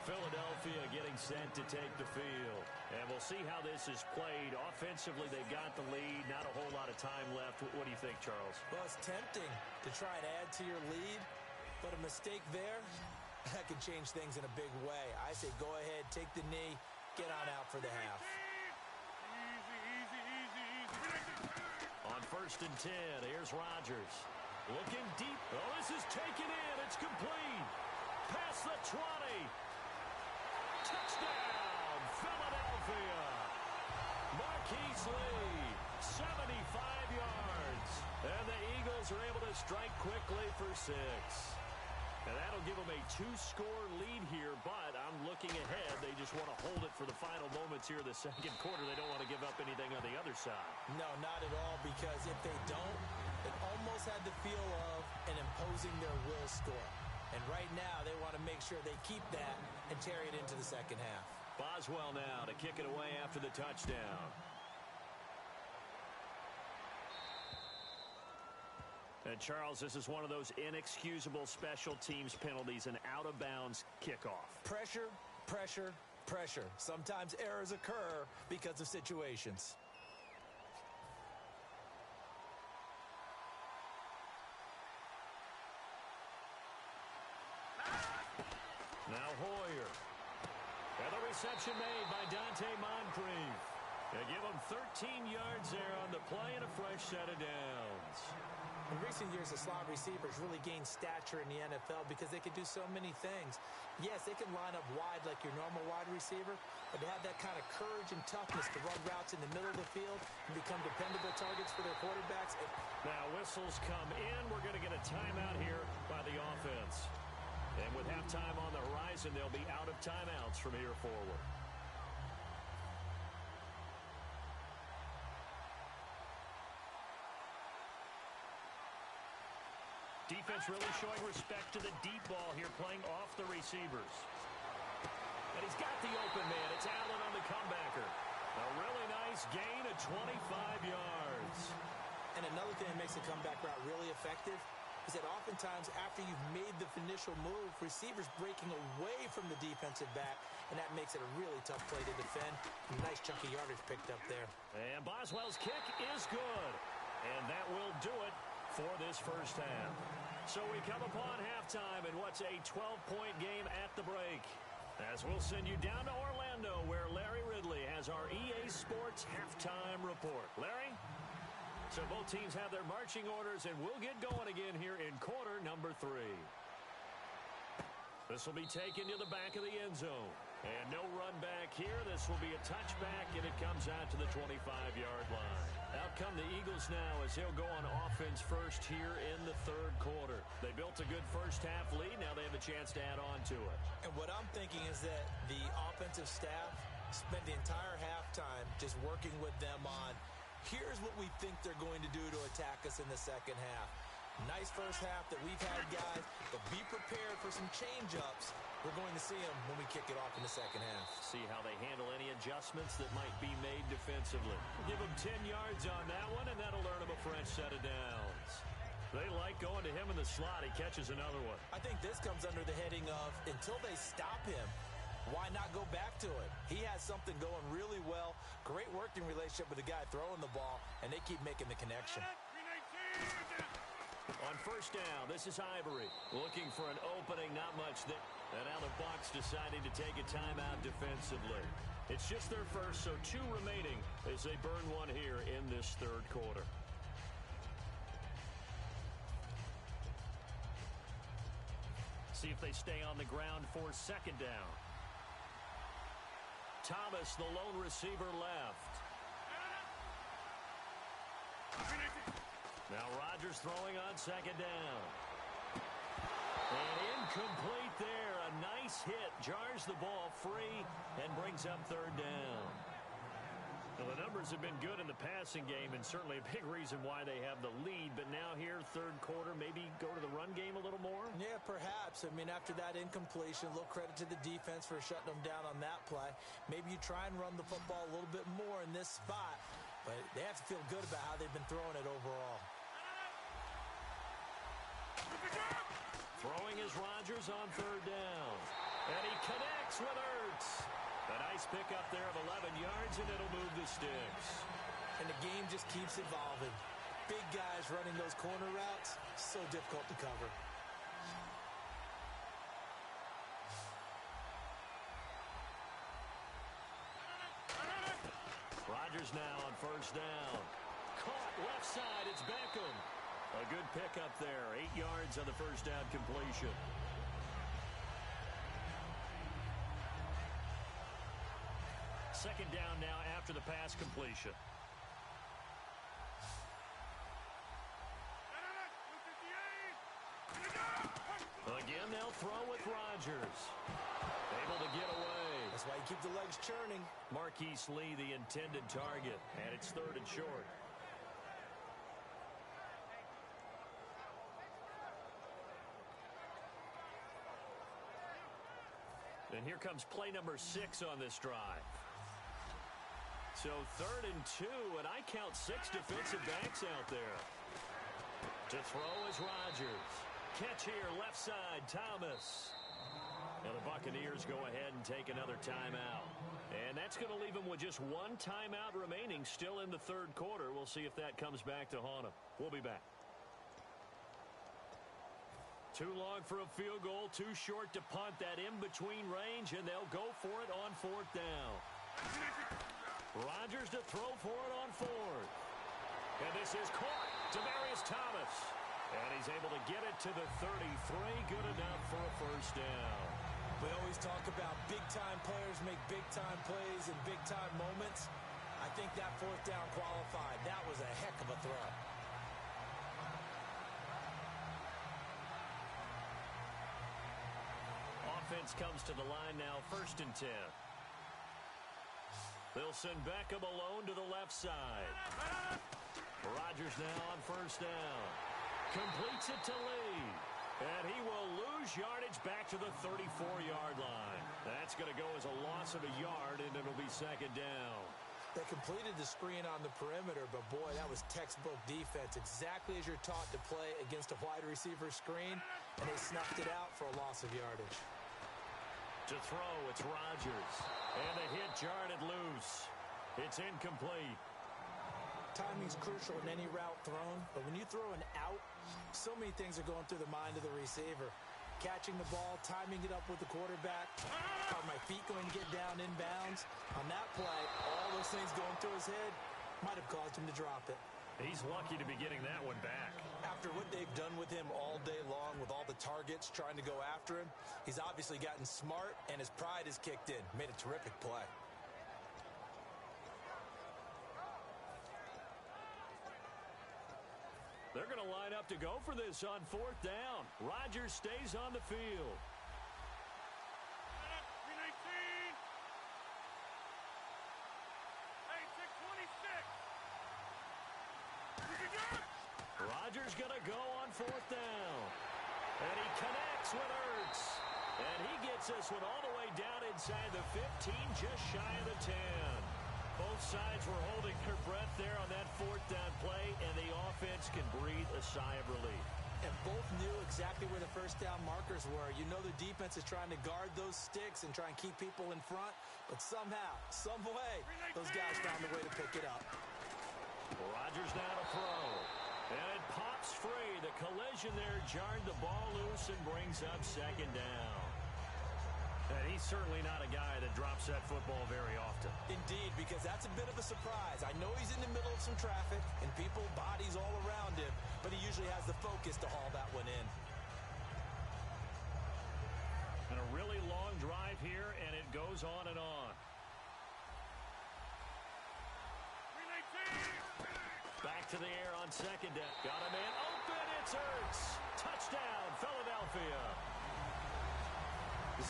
Philadelphia getting set to take the field. And we'll see how this is played. Offensively, they got the lead. Not a whole lot of time left. What do you think, Charles? Well, it's tempting to try and add to your lead, but a mistake there, that could change things in a big way. I say go ahead, take the knee, get on out for the half. On 1st and 10, here's Rodgers. Looking deep. Oh, this is taken in. It's complete. Past the 20. Touchdown, Philadelphia. Marquise Lee, 75 yards. And the Eagles are able to strike quickly for 6. And that'll give them a 2-score lead here, but I'm looking ahead. They just want to hold it for the final moments here in the second quarter. They don't want to give up anything on the other side. No, not at all, because if they don't, it almost had the feel of an imposing their will score. And right now, they want to make sure they keep that and carry it into the second half. Boswell now to kick it away after the touchdown. And Charles, this is one of those inexcusable special teams penalties, an out-of-bounds kickoff. Pressure, pressure, pressure. Sometimes errors occur because of situations. Now Hoyer. And the reception made by Dante Moncrief. They give him 13 yards there on the play and a fresh set of downs. In recent years, the slot receivers really gained stature in the NFL because they can do so many things. Yes, they can line up wide like your normal wide receiver, but they have that kind of courage and toughness to run routes in the middle of the field and become dependable targets for their quarterbacks. Now whistles come in. We're going to get a timeout here by the offense. And with halftime on the horizon, they'll be out of timeouts from here forward. Defense really showing respect to the deep ball here, playing off the receivers. And he's got the open man. It's Allen on the comebacker. A really nice gain of 25 yards. And another thing that makes the comeback route really effective is that oftentimes after you've made the initial move, receivers breaking away from the defensive back, and that makes it a really tough play to defend. A nice chunky yardage picked up there. And Boswell's kick is good. And that will do it for this first half. So we come upon halftime in what's a 12-point game at the break. As we'll send you down to Orlando, where Larry Ridley has our EA Sports halftime report. Larry? So both teams have their marching orders, and we'll get going again here in quarter number 3. This will be taken to the back of the end zone. And no run back here. This will be a touchback, and it comes out to the 25-yard line. Out come the Eagles now as they'll go on offense first here in the third quarter. They built a good first half lead. Now they have a chance to add on to it. And what I'm thinking is that the offensive staff spent the entire halftime just working with them on, here's what we think they're going to do to attack us in the second half. Nice first half that we've had, guys, but be prepared for some change-ups. We're going to see them when we kick it off in the second half. See how they handle any adjustments that might be made defensively. Give them 10 yards on that one, and that'll earn them a fresh set of downs. They like going to him in the slot. He catches another one. I think this comes under the heading of, until they stop him, why not go back to it? He has something going really well. Great working relationship with the guy throwing the ball, and they keep making the connection. On first down, this is Ivory. Looking for an opening, not much there. And now the Bucs deciding to take a timeout defensively. It's just their first, so 2 remaining as they burn one here in this third quarter. See if they stay on the ground for second down. Thomas, the lone receiver, left. Now Rodgers throwing on second down. And incomplete there. A nice hit. Jars the ball free and brings up third down. Well, the numbers have been good in the passing game and certainly a big reason why they have the lead. But now here, third quarter, maybe go to the run game a little more? Yeah, perhaps. I mean, after that incompletion, a little credit to the defense for shutting them down on that play. Maybe you try and run the football a little bit more in this spot. But they have to feel good about how they've been throwing it overall. Throwing is Rodgers on third down. And he connects with Ertz. A nice pickup there of 11 yards, and it'll move the sticks. And the game just keeps evolving. Big guys running those corner routes, so difficult to cover. Rodgers now on first down. Caught left side, it's Beckham. A good pickup there, 8 yards on the first down completion. Second down now after the pass completion. Again, they'll throw with Rodgers. Able to get away. That's why you keep the legs churning. Marquise Lee, the intended target, and it's third and short. And here comes play number 6 on this drive. So 3rd and 2, and I count 6 defensive backs out there. To throw is Rodgers. Catch here, left side, Thomas. Now the Buccaneers go ahead and take another timeout. And that's going to leave them with just one timeout remaining still in the third quarter. We'll see if that comes back to haunt them. We'll be back. Too long for a field goal, too short to punt. That in-between range, and they'll go for it on fourth down. Rodgers to throw for it on fourth. And this is caught. Demaryius Thomas. And he's able to get it to the 33. Good enough for a first down. We always talk about big-time players make big-time plays in big-time moments. I think that fourth down qualified. That was a heck of a throw. Offense comes to the line now, 1st and 10. They'll send Beckham alone to the left side. Rodgers now on first down. Completes it to Lee. And he will lose yardage back to the 34-yard line. That's going to go as a loss of a yard, and it'll be second down. They completed the screen on the perimeter, but boy, that was textbook defense. Exactly as you're taught to play against a wide receiver screen, and they snuffed it out for a loss of yardage. To throw, it's Rodgers. And the hit jarred it loose. It's incomplete. Timing's crucial in any route thrown, but when you throw an out, so many things are going through the mind of the receiver. Catching the ball, timing it up with the quarterback. Are my feet going to get down inbounds? On that play, all those things going through his head might have caused him to drop it. He's lucky to be getting that one back. After what they've done with him all day long with all the targets trying to go after him, he's obviously gotten smart and his pride has kicked in. Made a terrific play. They're going to line up to go for this on fourth down. Rodgers stays on the field. Rodgers going to go on fourth down. And he connects with Ertz. And he gets this one all the way down inside the 15, just shy of the 10. Both sides were holding their breath there on that fourth down play, and the offense can breathe a sigh of relief. And both knew exactly where the first down markers were. You know the defense is trying to guard those sticks and try and keep people in front, but somehow, some way, those guys found a way to pick it up. Rodgers now to throw. And it pops free. The collision there jarred the ball loose and brings up second down. And he's certainly not a guy that drops that football very often. Indeed, because that's a bit of a surprise. I know he's in the middle of some traffic and people, bodies all around him, but he usually has the focus to haul that one in. And a really long drive here, and it goes on and on. Back to the air on second down. Got a man open. It's Ertz. Touchdown, Philadelphia.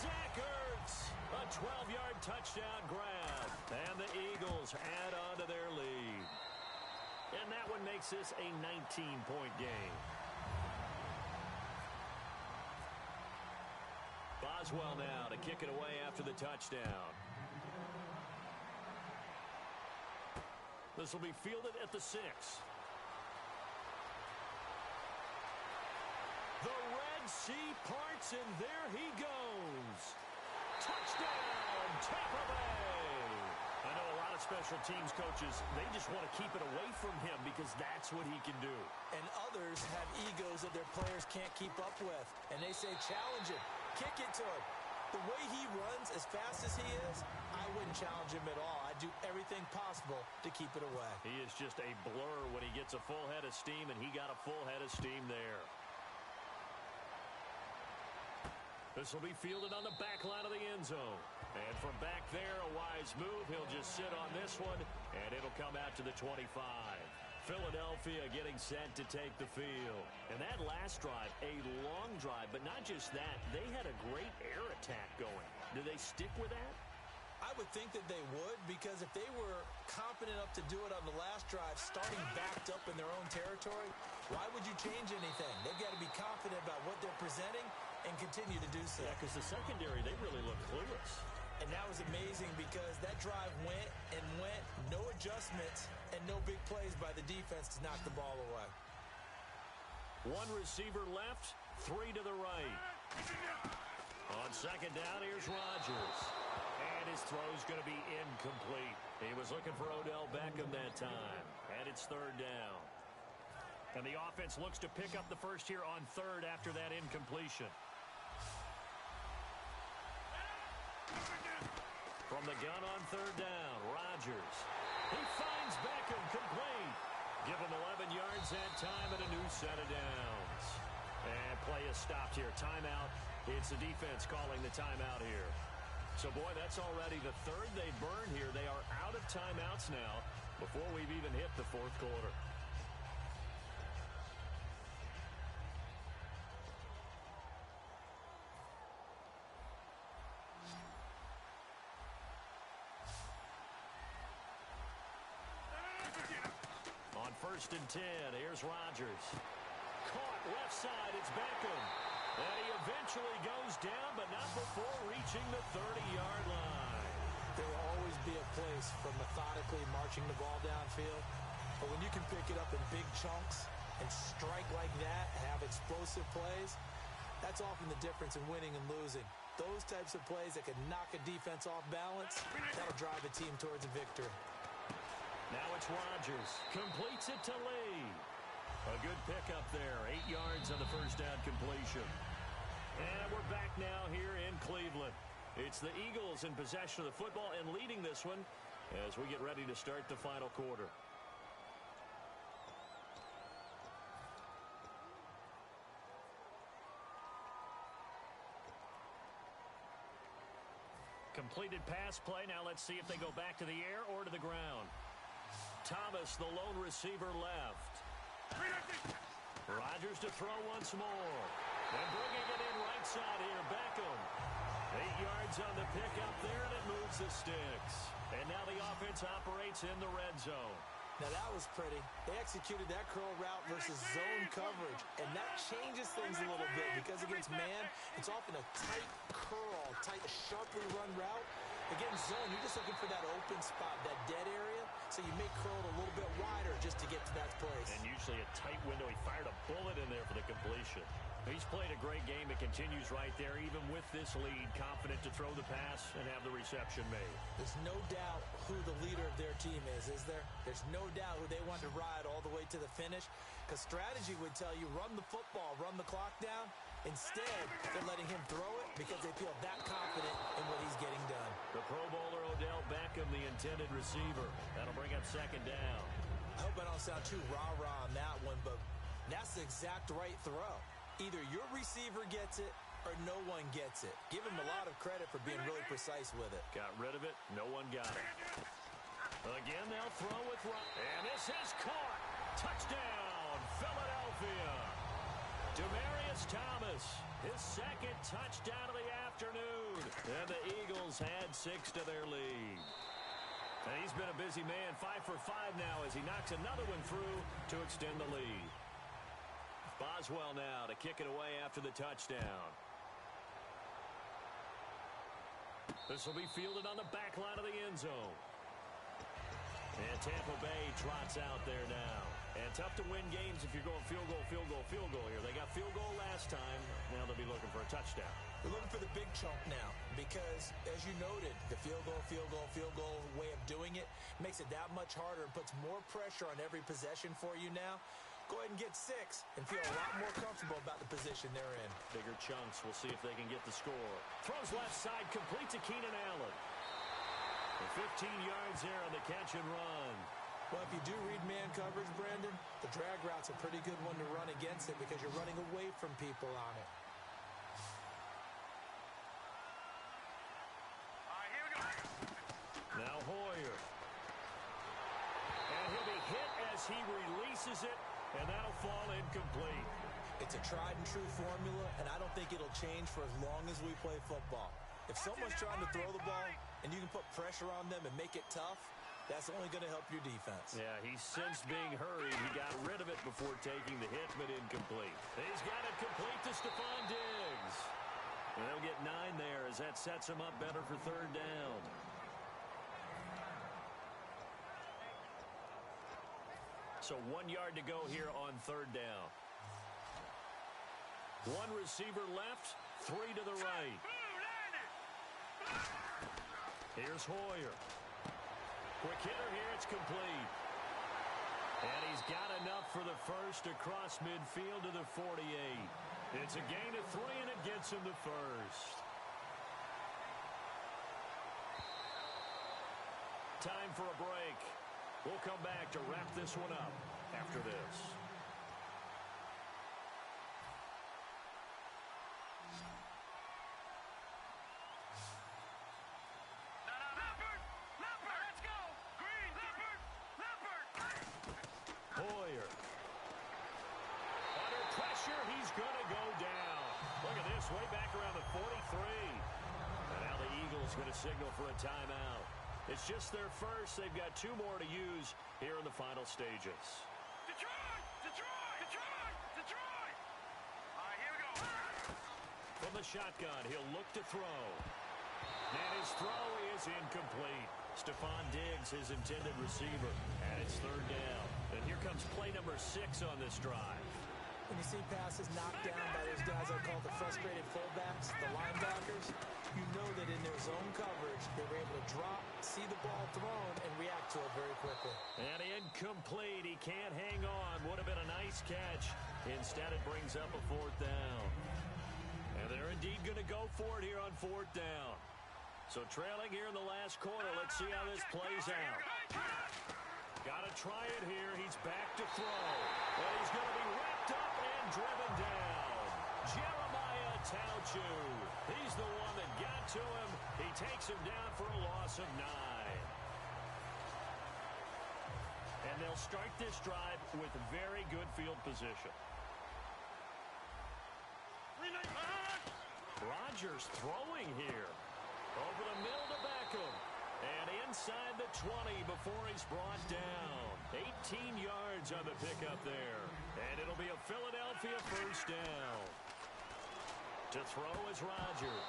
Zach Ertz, a 12-yard touchdown grab. And the Eagles add on to their lead. And that one makes this a 19-point game. Boswell now to kick it away after the touchdown. This will be fielded at the 6. The Red Sea parts, and there he goes. Touchdown, Tampa Bay. I know a lot of special teams coaches, they just want to keep it away from him because that's what he can do. And others have egos that their players can't keep up with. And they say, challenge him, kick it to him. The way he runs as fast as he is, I wouldn't challenge him at all. I'd do everything possible to keep it away. He is just a blur when he gets a full head of steam, and he got a full head of steam there. This will be fielded on the back line of the end zone. And from back there, a wise move. He'll just sit on this one, and it'll come out to the 25. Philadelphia getting set to take the field. And that last drive, a long drive, but not just that. They had a great air attack going. Do they stick with that? I would think that they would, because if they were confident enough to do it on the last drive, starting backed up in their own territory, why would you change anything? They've got to be confident about what they're presenting and continue to do so. Yeah, because the secondary, they really look clueless. And that was amazing because that drive went and went, no adjustments and no big plays by the defense to knock the ball away. One receiver left, three to the right. On second down, here's Rodgers. And his throw's going to be incomplete. He was looking for Odell Beckham that time. And it's third down. And the offense looks to pick up the first here on third after that incompletion. From the gun on third down, Rodgers. He finds Beckham complete. Give him 11 yards that time and a new set of downs. And play is stopped here. Timeout. It's the defense calling the timeout here. So, boy, that's already the third they burned here. They are out of timeouts now before we've even hit the fourth quarter. On first and 10, here's Rodgers. Caught left side, it's Beckham. And he eventually goes down, but not before reaching the 30-yard line. There will always be a place for methodically marching the ball downfield. But when you can pick it up in big chunks and strike like that, have explosive plays, that's often the difference in winning and losing. Those types of plays that can knock a defense off balance, that'll drive a team towards a victory. Now it's Rodgers. Completes it to Lee. A good pickup there. 8 yards on the first down completion. And we're back now here in Cleveland. It's the Eagles in possession of the football and leading this one as we get ready to start the final quarter. Completed pass play. Now let's see if they go back to the air or to the ground. Thomas, the lone receiver, left. Rodgers to throw once more. And bringing it in right side here, Beckham. 8 yards on the pickup there, and it moves the sticks. And now the offense operates in the red zone. Now that was pretty. They executed that curl route versus zone coverage, and that changes things a little bit because against man, it's often a tight curl, tight, sharply run route. Against zone, you're just looking for that open spot, that dead area, so you make curl a little bit wider just to get to that place. And usually a tight window. He fired a bullet in there for the completion. He's played a great game. It continues right there, even with this lead, confident to throw the pass and have the reception made. There's no doubt who the leader of their team is there? There's no doubt who they want to ride all the way to the finish, because strategy would tell you run the football, run the clock down. Instead, they're letting him throw it because they feel that confident in what he's getting done. The Pro Bowler Odell Beckham, the intended receiver. That'll bring up second down. I hope I don't sound too rah-rah on that one, but that's the exact right throw. Either your receiver gets it or no one gets it. Give him a lot of credit for being really precise with it. Got rid of it. No one got it. Again, they'll throw with and this is caught. Touchdown, Philadelphia. Demaryius Thomas, his second touchdown of the afternoon. And the Eagles had 6 to their lead. And he's been a busy man, 5 for 5 now as he knocks another one through to extend the lead. Boswell now to kick it away after the touchdown. This will be fielded on the back line of the end zone. And Tampa Bay trots out there now. And tough to win games if you're going field goal, field goal, field goal here. They got field goal last time. Now they'll be looking for a touchdown. They're looking for the big chunk now because, as you noted, the field goal way of doing it makes it that much harder and puts more pressure on every possession for you now. Go ahead and get 6 and feel a lot more comfortable about the position they're in. Bigger chunks. We'll see if they can get the score. Throws left side, complete to Keenan Allen. And 15 yards there on the catch and run. Well, if you do read man coverage, Brandon, the drag route's a pretty good one to run against it because you're running away from people on it. All right, here we go. Now Hoyer. And he'll be hit as he releases it. And that'll fall incomplete. It's a tried and true formula, and I don't think it'll change for as long as we play football. If someone's trying to throw the ball and you can put pressure on them and make it tough, that's only going to help your defense. Yeah, he sensed being hurried. He got rid of it before taking the hit, but incomplete. He's got it complete to Stephon Diggs. And they'll get 9 there as that sets him up better for third down. So 1 yard to go here on third down. One receiver left, 3 to the right. Here's Hoyer. Quick hitter here, it's complete. And he's got enough for the first across midfield to the 48. It's a gain of 3, and it gets him the first. Time for a break. We'll come back to wrap this one up after this. Hoyer. Under pressure, he's going to go down. Look at this, way back around the 43. And now the Eagles going to signal for a timeout. It's just their first. They've got 2 more to use here in the final stages. Detroit! Detroit! Detroit! Detroit! All right, here we go. From the shotgun, he'll look to throw. And his throw is incomplete. Stephon Diggs, his intended receiver. And it's 3rd down. And here comes play number 6 on this drive. When you see passes knocked down by those guys I call the frustrated fullbacks, the linebackers, you know that in their zone coverage, they were able to drop, see the ball thrown, and react to it very quickly. And incomplete. He can't hang on. Would have been a nice catch. Instead, it brings up a 4th down. And they're indeed going to go for it here on 4th down. So trailing here in the last quarter. Let's see how this plays out. Got to try it here. He's back to throw. And he's going to be wrapped up and driven down. Jeremiah Tauchu. He's the one that got to him. He takes him down for a loss of 9. And they'll start this drive with very good field position. Rodgers throwing here. Over the middle to Beckham. And inside the 20 before he's brought down. 18 yards on the pickup there. And it'll be a Philadelphia 1st down. To throw is Rodgers.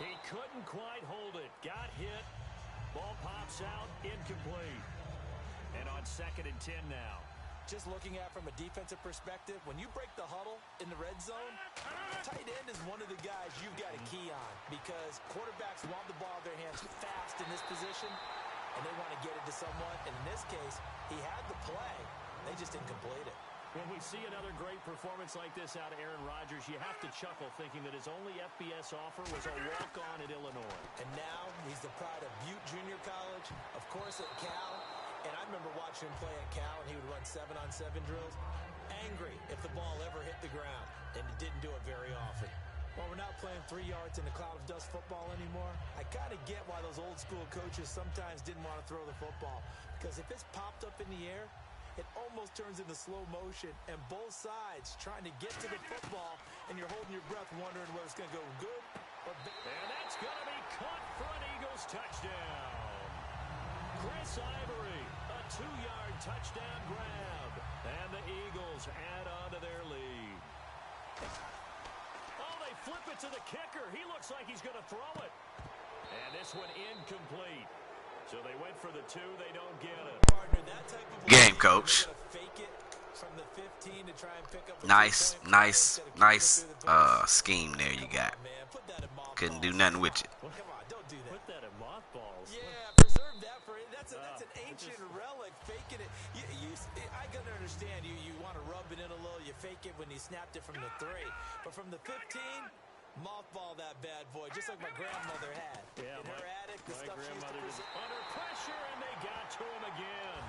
He couldn't quite hold it. Got hit. Ball pops out. Incomplete. And on 2nd and 10 now. Just looking at from a defensive perspective, when you break the huddle in the red zone, tight end is one of the guys you've got to key on because quarterbacks want the ball in their hands fast in this position, and they want to get it to someone. And in this case, he had the play. They just didn't complete it. When we see another great performance like this out of Aaron Rodgers, you have to chuckle thinking that his only FBS offer was a walk-on at Illinois. And now he's the pride of Butte Junior College, of course at Cal. And I remember watching him play at Cal, and he would run 7-on-7 drills. Angry if the ball ever hit the ground, and it didn't do it very often. While we're not playing 3 yards in a cloud of dust football anymore, I kind of get why those old-school coaches sometimes didn't want to throw the football. Because if it's popped up in the air, it almost turns into slow motion, and both sides trying to get to the football, and you're holding your breath wondering whether it's going to go good or bad. And that's going to be caught for an Eagles touchdown. Chris Ivory, a 2-yard touchdown grab, and the Eagles add on to their lead. Oh, they flip it to the kicker. He looks like he's going to throw it. And this one incomplete. So they went for the 2. They don't get it. Partner, that type of Game, coach. Fake it from the 15 to try and pick up Nice scheme there you got. Couldn't do nothing with it. Come on, don't do that. Put that in mothballs. Yeah, preserve that for it. That's an ancient relic. Faking it. I can understand you want to rub it in a little. You fake it when you snapped it from the 3. But from the 15, mothball that bad boy, just like my grandmother had. Yeah, in her attic, the my stuff she used to grandmother was preserve. under pressure, and they got to him again.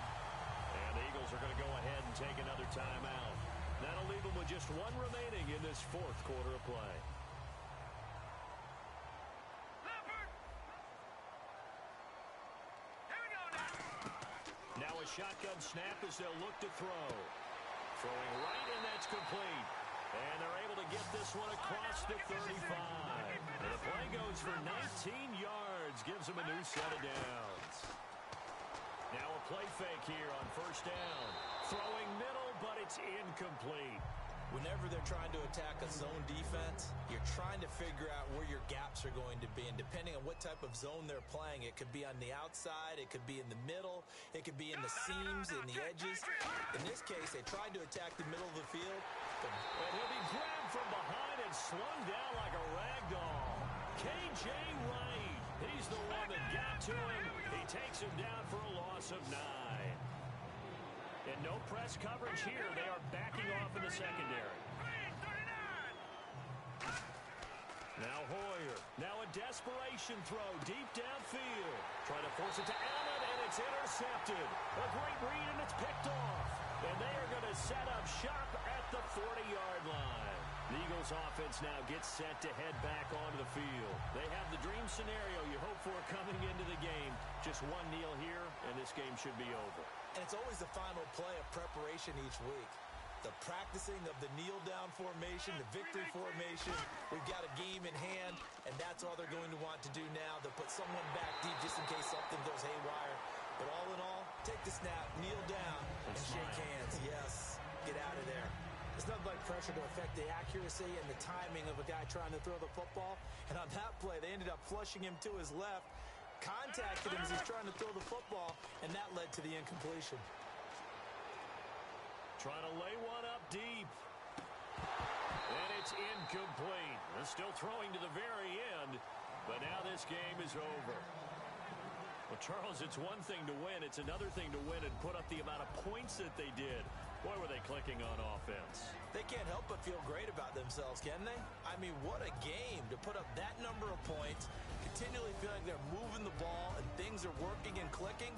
And the Eagles are going to go ahead and take another timeout. That'll leave them with just 1 remaining in this 4th quarter of play. Now a shotgun snap as they'll look to throw. Throwing right, and that's complete. And they're able to get this one across the 35. And the play goes for 19 yards. Gives them a new set of downs. Now a play fake here on 1st down. Throwing middle, but it's incomplete. Whenever they're trying to attack a zone defense, you're trying to figure out where your gaps are going to be. And depending on what type of zone they're playing, it could be on the outside, it could be in the middle, it could be in the seams, in the edges. In this case, they tried to attack the middle of the field. And he'll be grabbed from behind, and And slung down like a rag doll. K.J. Wright. He's the one that got to him. He takes him down for a loss of 9. And no press coverage here. They are backing off in the secondary. Now Hoyer. Now a desperation throw deep downfield. Trying to force it to Allen, and it's intercepted. A great read, and it's picked off. And they are going to set up shop at the 40-yard line. The Eagles offense now gets set to head back onto the field. They have the dream scenario you hope for coming into the game. Just one kneel here, and this game should be over. And it's always the final play of preparation each week. The practicing of the kneel-down formation, the victory formation. We've got a game in hand, and that's all they're going to want to do now. They'll put someone back deep just in case something goes haywire. But all in all, take the snap, kneel down, and shake hands. Yes, get out of there. It's nothing like pressure to affect the accuracy and the timing of a guy trying to throw the football. And on that play, they ended up flushing him to his left, contacted him as he's trying to throw the football, and that led to the incompletion. Trying to lay one up deep. And it's incomplete. They're still throwing to the very end, but now this game is over. Well, Charles, it's one thing to win. It's another thing to win and put up the amount of points that they did. Boy, were they clicking on offense. They can't help but feel great about themselves, can they? I mean, what a game to put up that number of points, continually feel like they're moving the ball and things are working and clicking.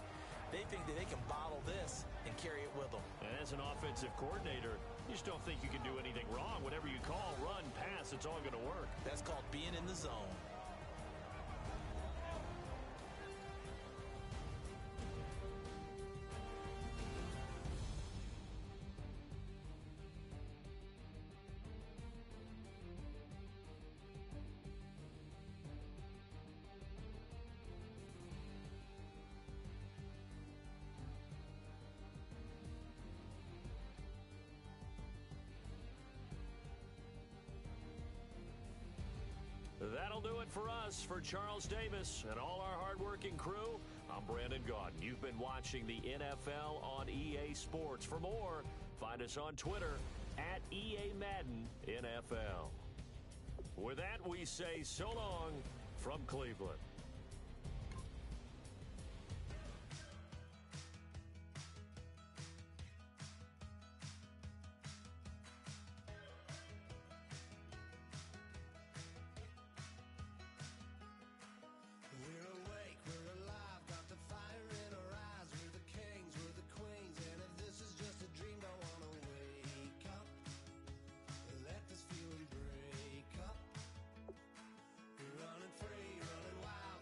They think that they can bottle this and carry it with them. And as an offensive coordinator, you just don't think you can do anything wrong. Whatever you call, run, pass, it's all going to work. That's called being in the zone. That'll do it for us. For Charles Davis and all our hardworking crew, I'm Brandon Gaudin. You've been watching the NFL on EA Sports. For more, find us on Twitter at EA Madden NFL. With that, we say so long from Cleveland. Running free, running wild.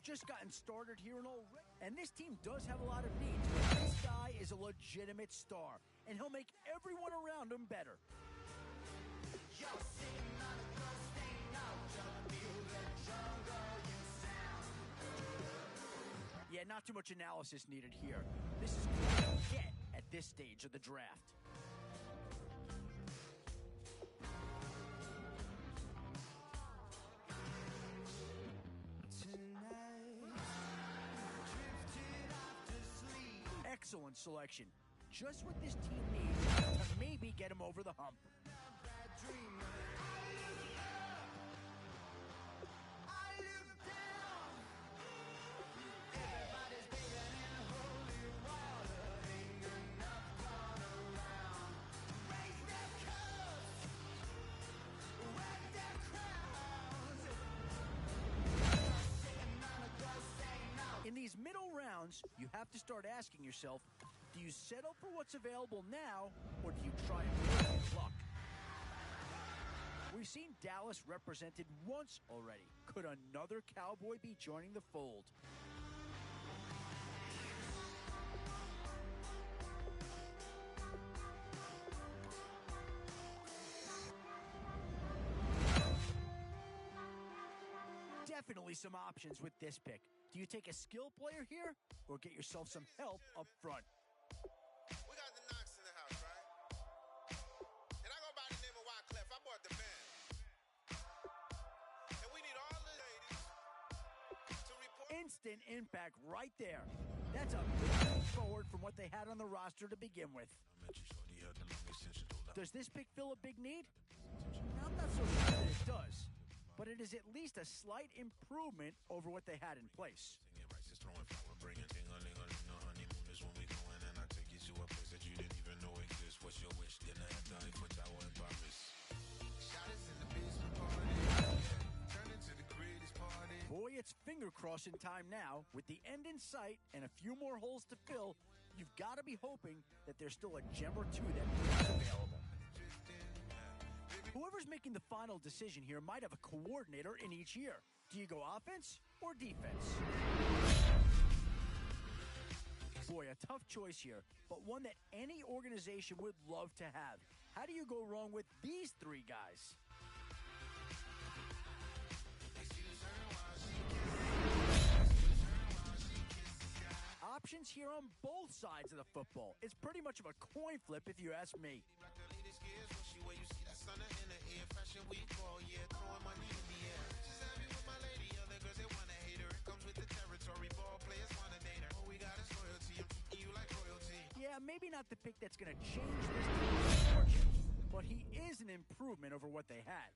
just gotten started here and this team does have a lot of needs, but this guy is a legitimate star, and he'll make everyone around him better. Yeah, not too much analysis needed here. This is what you get at this stage of the draft. Excellent selection. Just what this team needs to maybe get him over the hump. In these middle rounds, you have to start asking yourself, do you settle for what's available now, or do you try and push your luck? We've seen Dallas represented once already. Could another Cowboy be joining the fold? Definitely some options with this pick. Do you take a skill player here, or get yourself some help up front? We got the Knox in the house, right? And I go by the name of Wyclef. I bought the band. And we need all the ladies to report. Instant impact right there. That's a big leap forward from what they had on the roster to begin with. Does this pick fill a big need? I'm not so sure that it does, but it is at least a slight improvement over what they had in place. Boy, it's finger crossing time now. With the end in sight and a few more holes to fill, you've got to be hoping that there's still a gem or two that is available. Whoever's making the final decision here might have a coordinator in each year. Do you go offense or defense? Boy, a tough choice here, but one that any organization would love to have. How do you go wrong with these three guys? Options here on both sides of the football. It's pretty much of a coin flip if you ask me. Yeah, maybe not the pick that's going to change this team's fortune, but he is an improvement over what they had.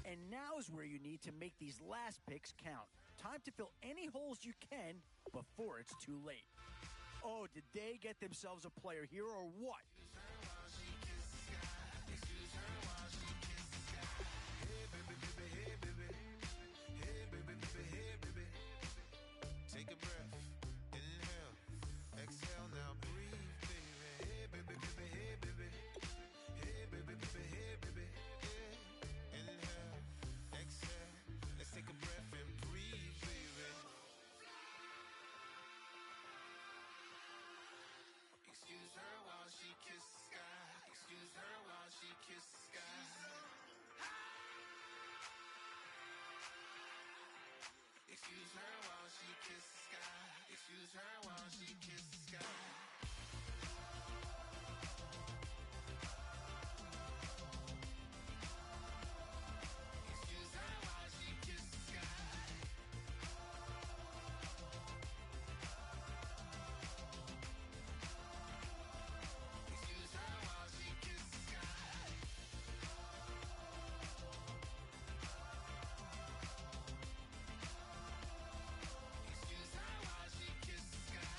And now is where you need to make these last picks count. Time to fill any holes you can before it's too late. Oh, did they get themselves a player here or what? Take a breath, inhale, exhale, now breathe, baby. Hey, baby, baby, hey, baby. Hey, baby, baby, hey, baby. Yeah. Inhale, exhale, let's take a breath and breathe, baby. Excuse her while she kisses the sky. Excuse her while she kisses the sky. Excuse her while she kisses the sky. Excuse her while she kisses the sky. Excuse her while she kisses the sky. Excuse her while she kisses the sky. Excuse her while she kisses the sky.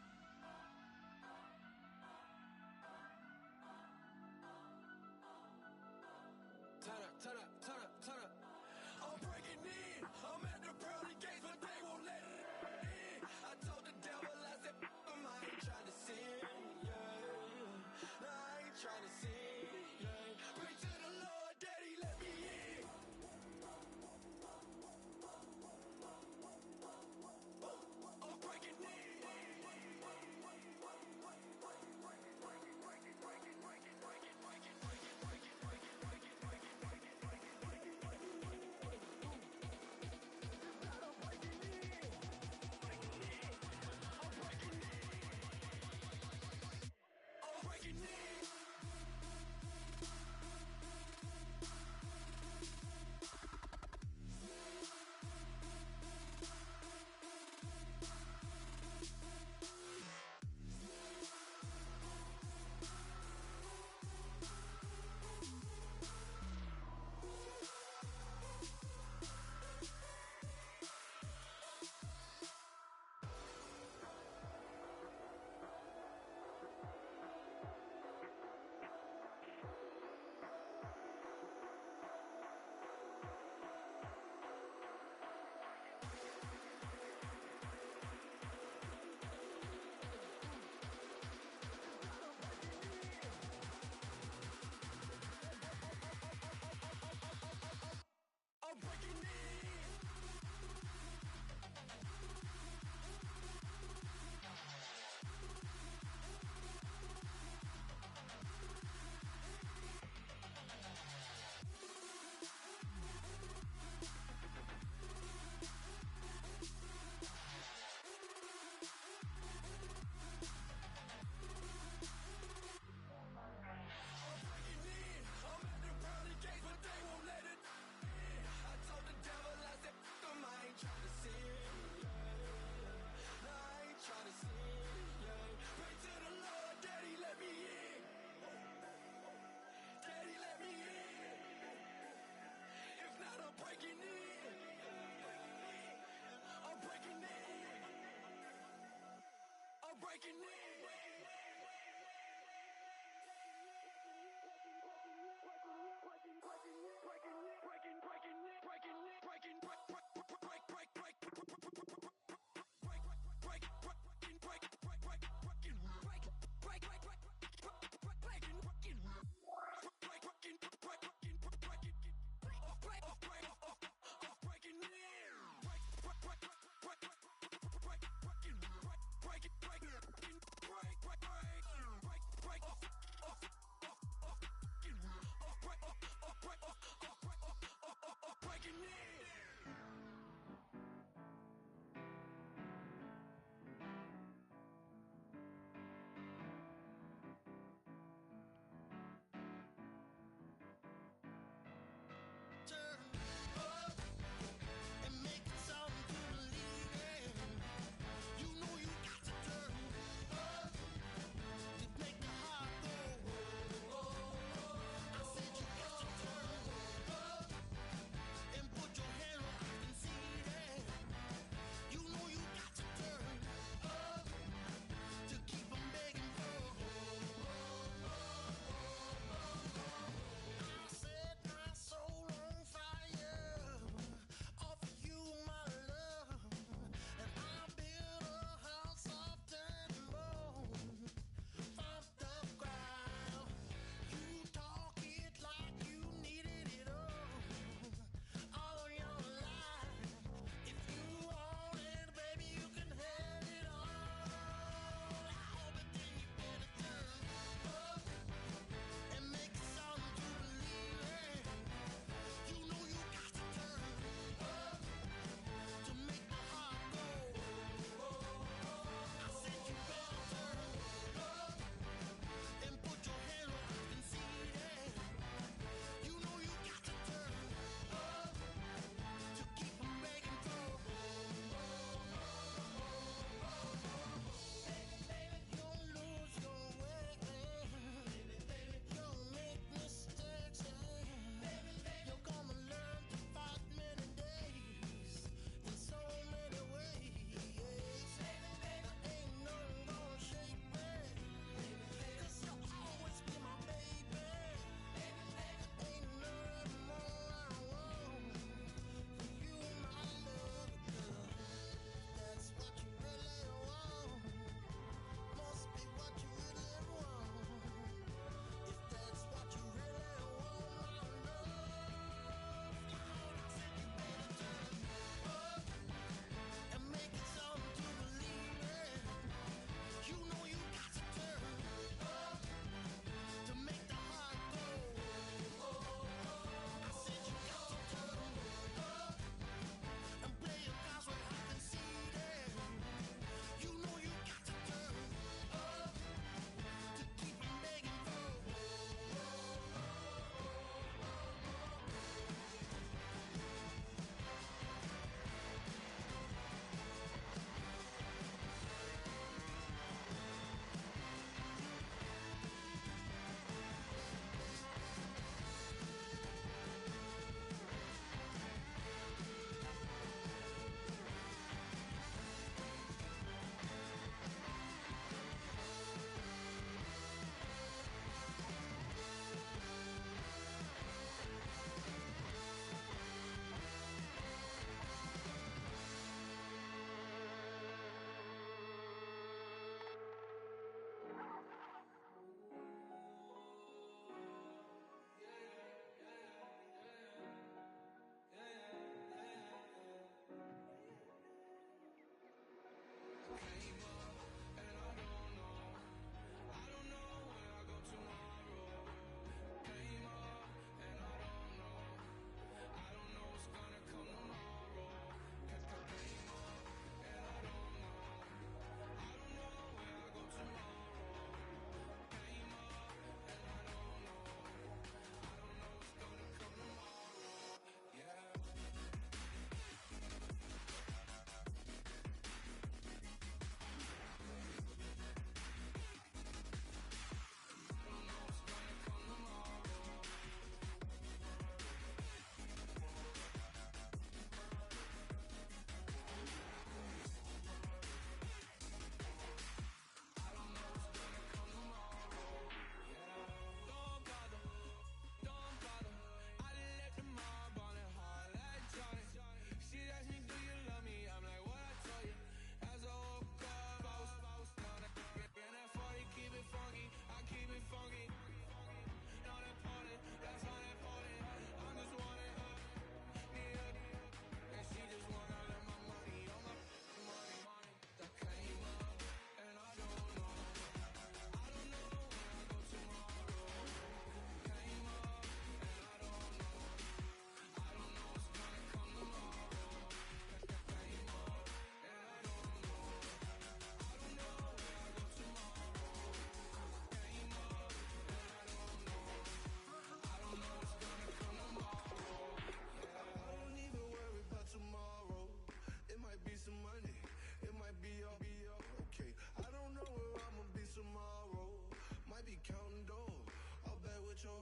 might be counting doors. All back with your,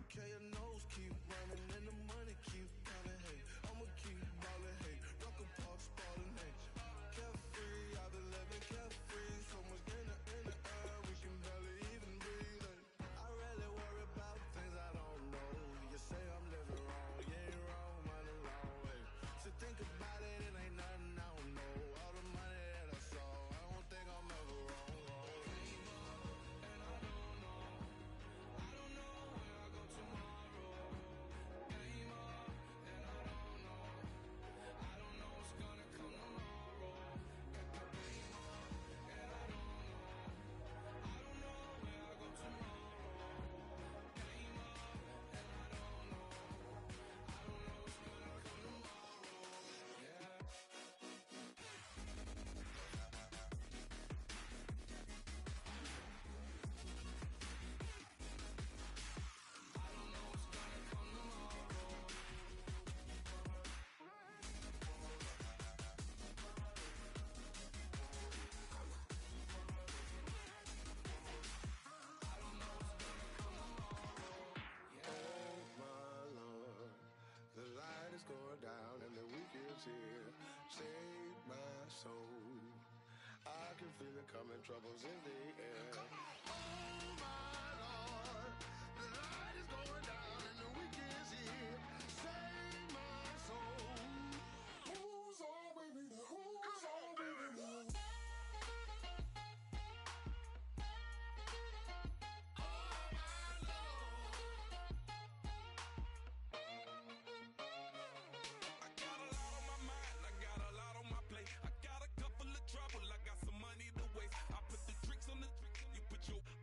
okay, your nose keep running and the money keep coming. Hey, I'ma keep ballin'. Hey, rock a park spallin'. Hey, carefree, I've been living carefree. So much in the air, we can barely even breathe. Hey, I really worry about things I don't know. You say I'm living wrong, you ain't wrong, man, alone. Hey, so think about it, it ain't nothing I don't know. All the money that I saw, I don't think I'm ever wrong. Going down and the weekend's here. Save my soul. I can feel it coming, troubles in the air. Oh my Lord, the light is going down and the weekend's here. Save my soul. Who's on with me? Who's on with me?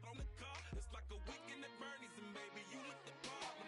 On the car, it's like a weekend at Bernie's, and baby, you look the part.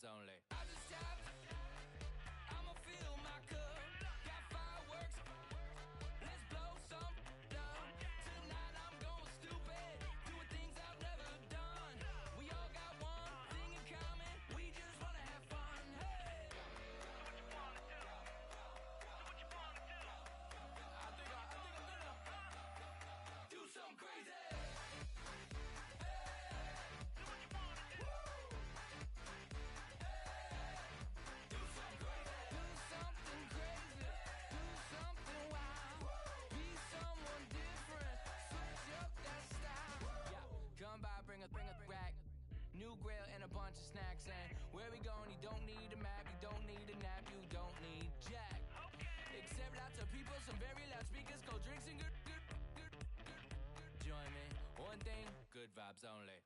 vibes only. I just tapped, I'ma fill my cup. Got fireworks, let's blow some down. Tonight I'm going stupid, doing things I've never done. We all got one thing in common, we just wanna have fun. Hey! Do what you wanna do. Do what you wanna do. I think I'm gonna do something crazy. Bring a rack, new grill and a bunch of snacks. And where we going? You don't need a map, you don't need a nap, you don't need jack. Except lots of people, some very loud speakers, cold drinks and good. Join me. One thing, good vibes only.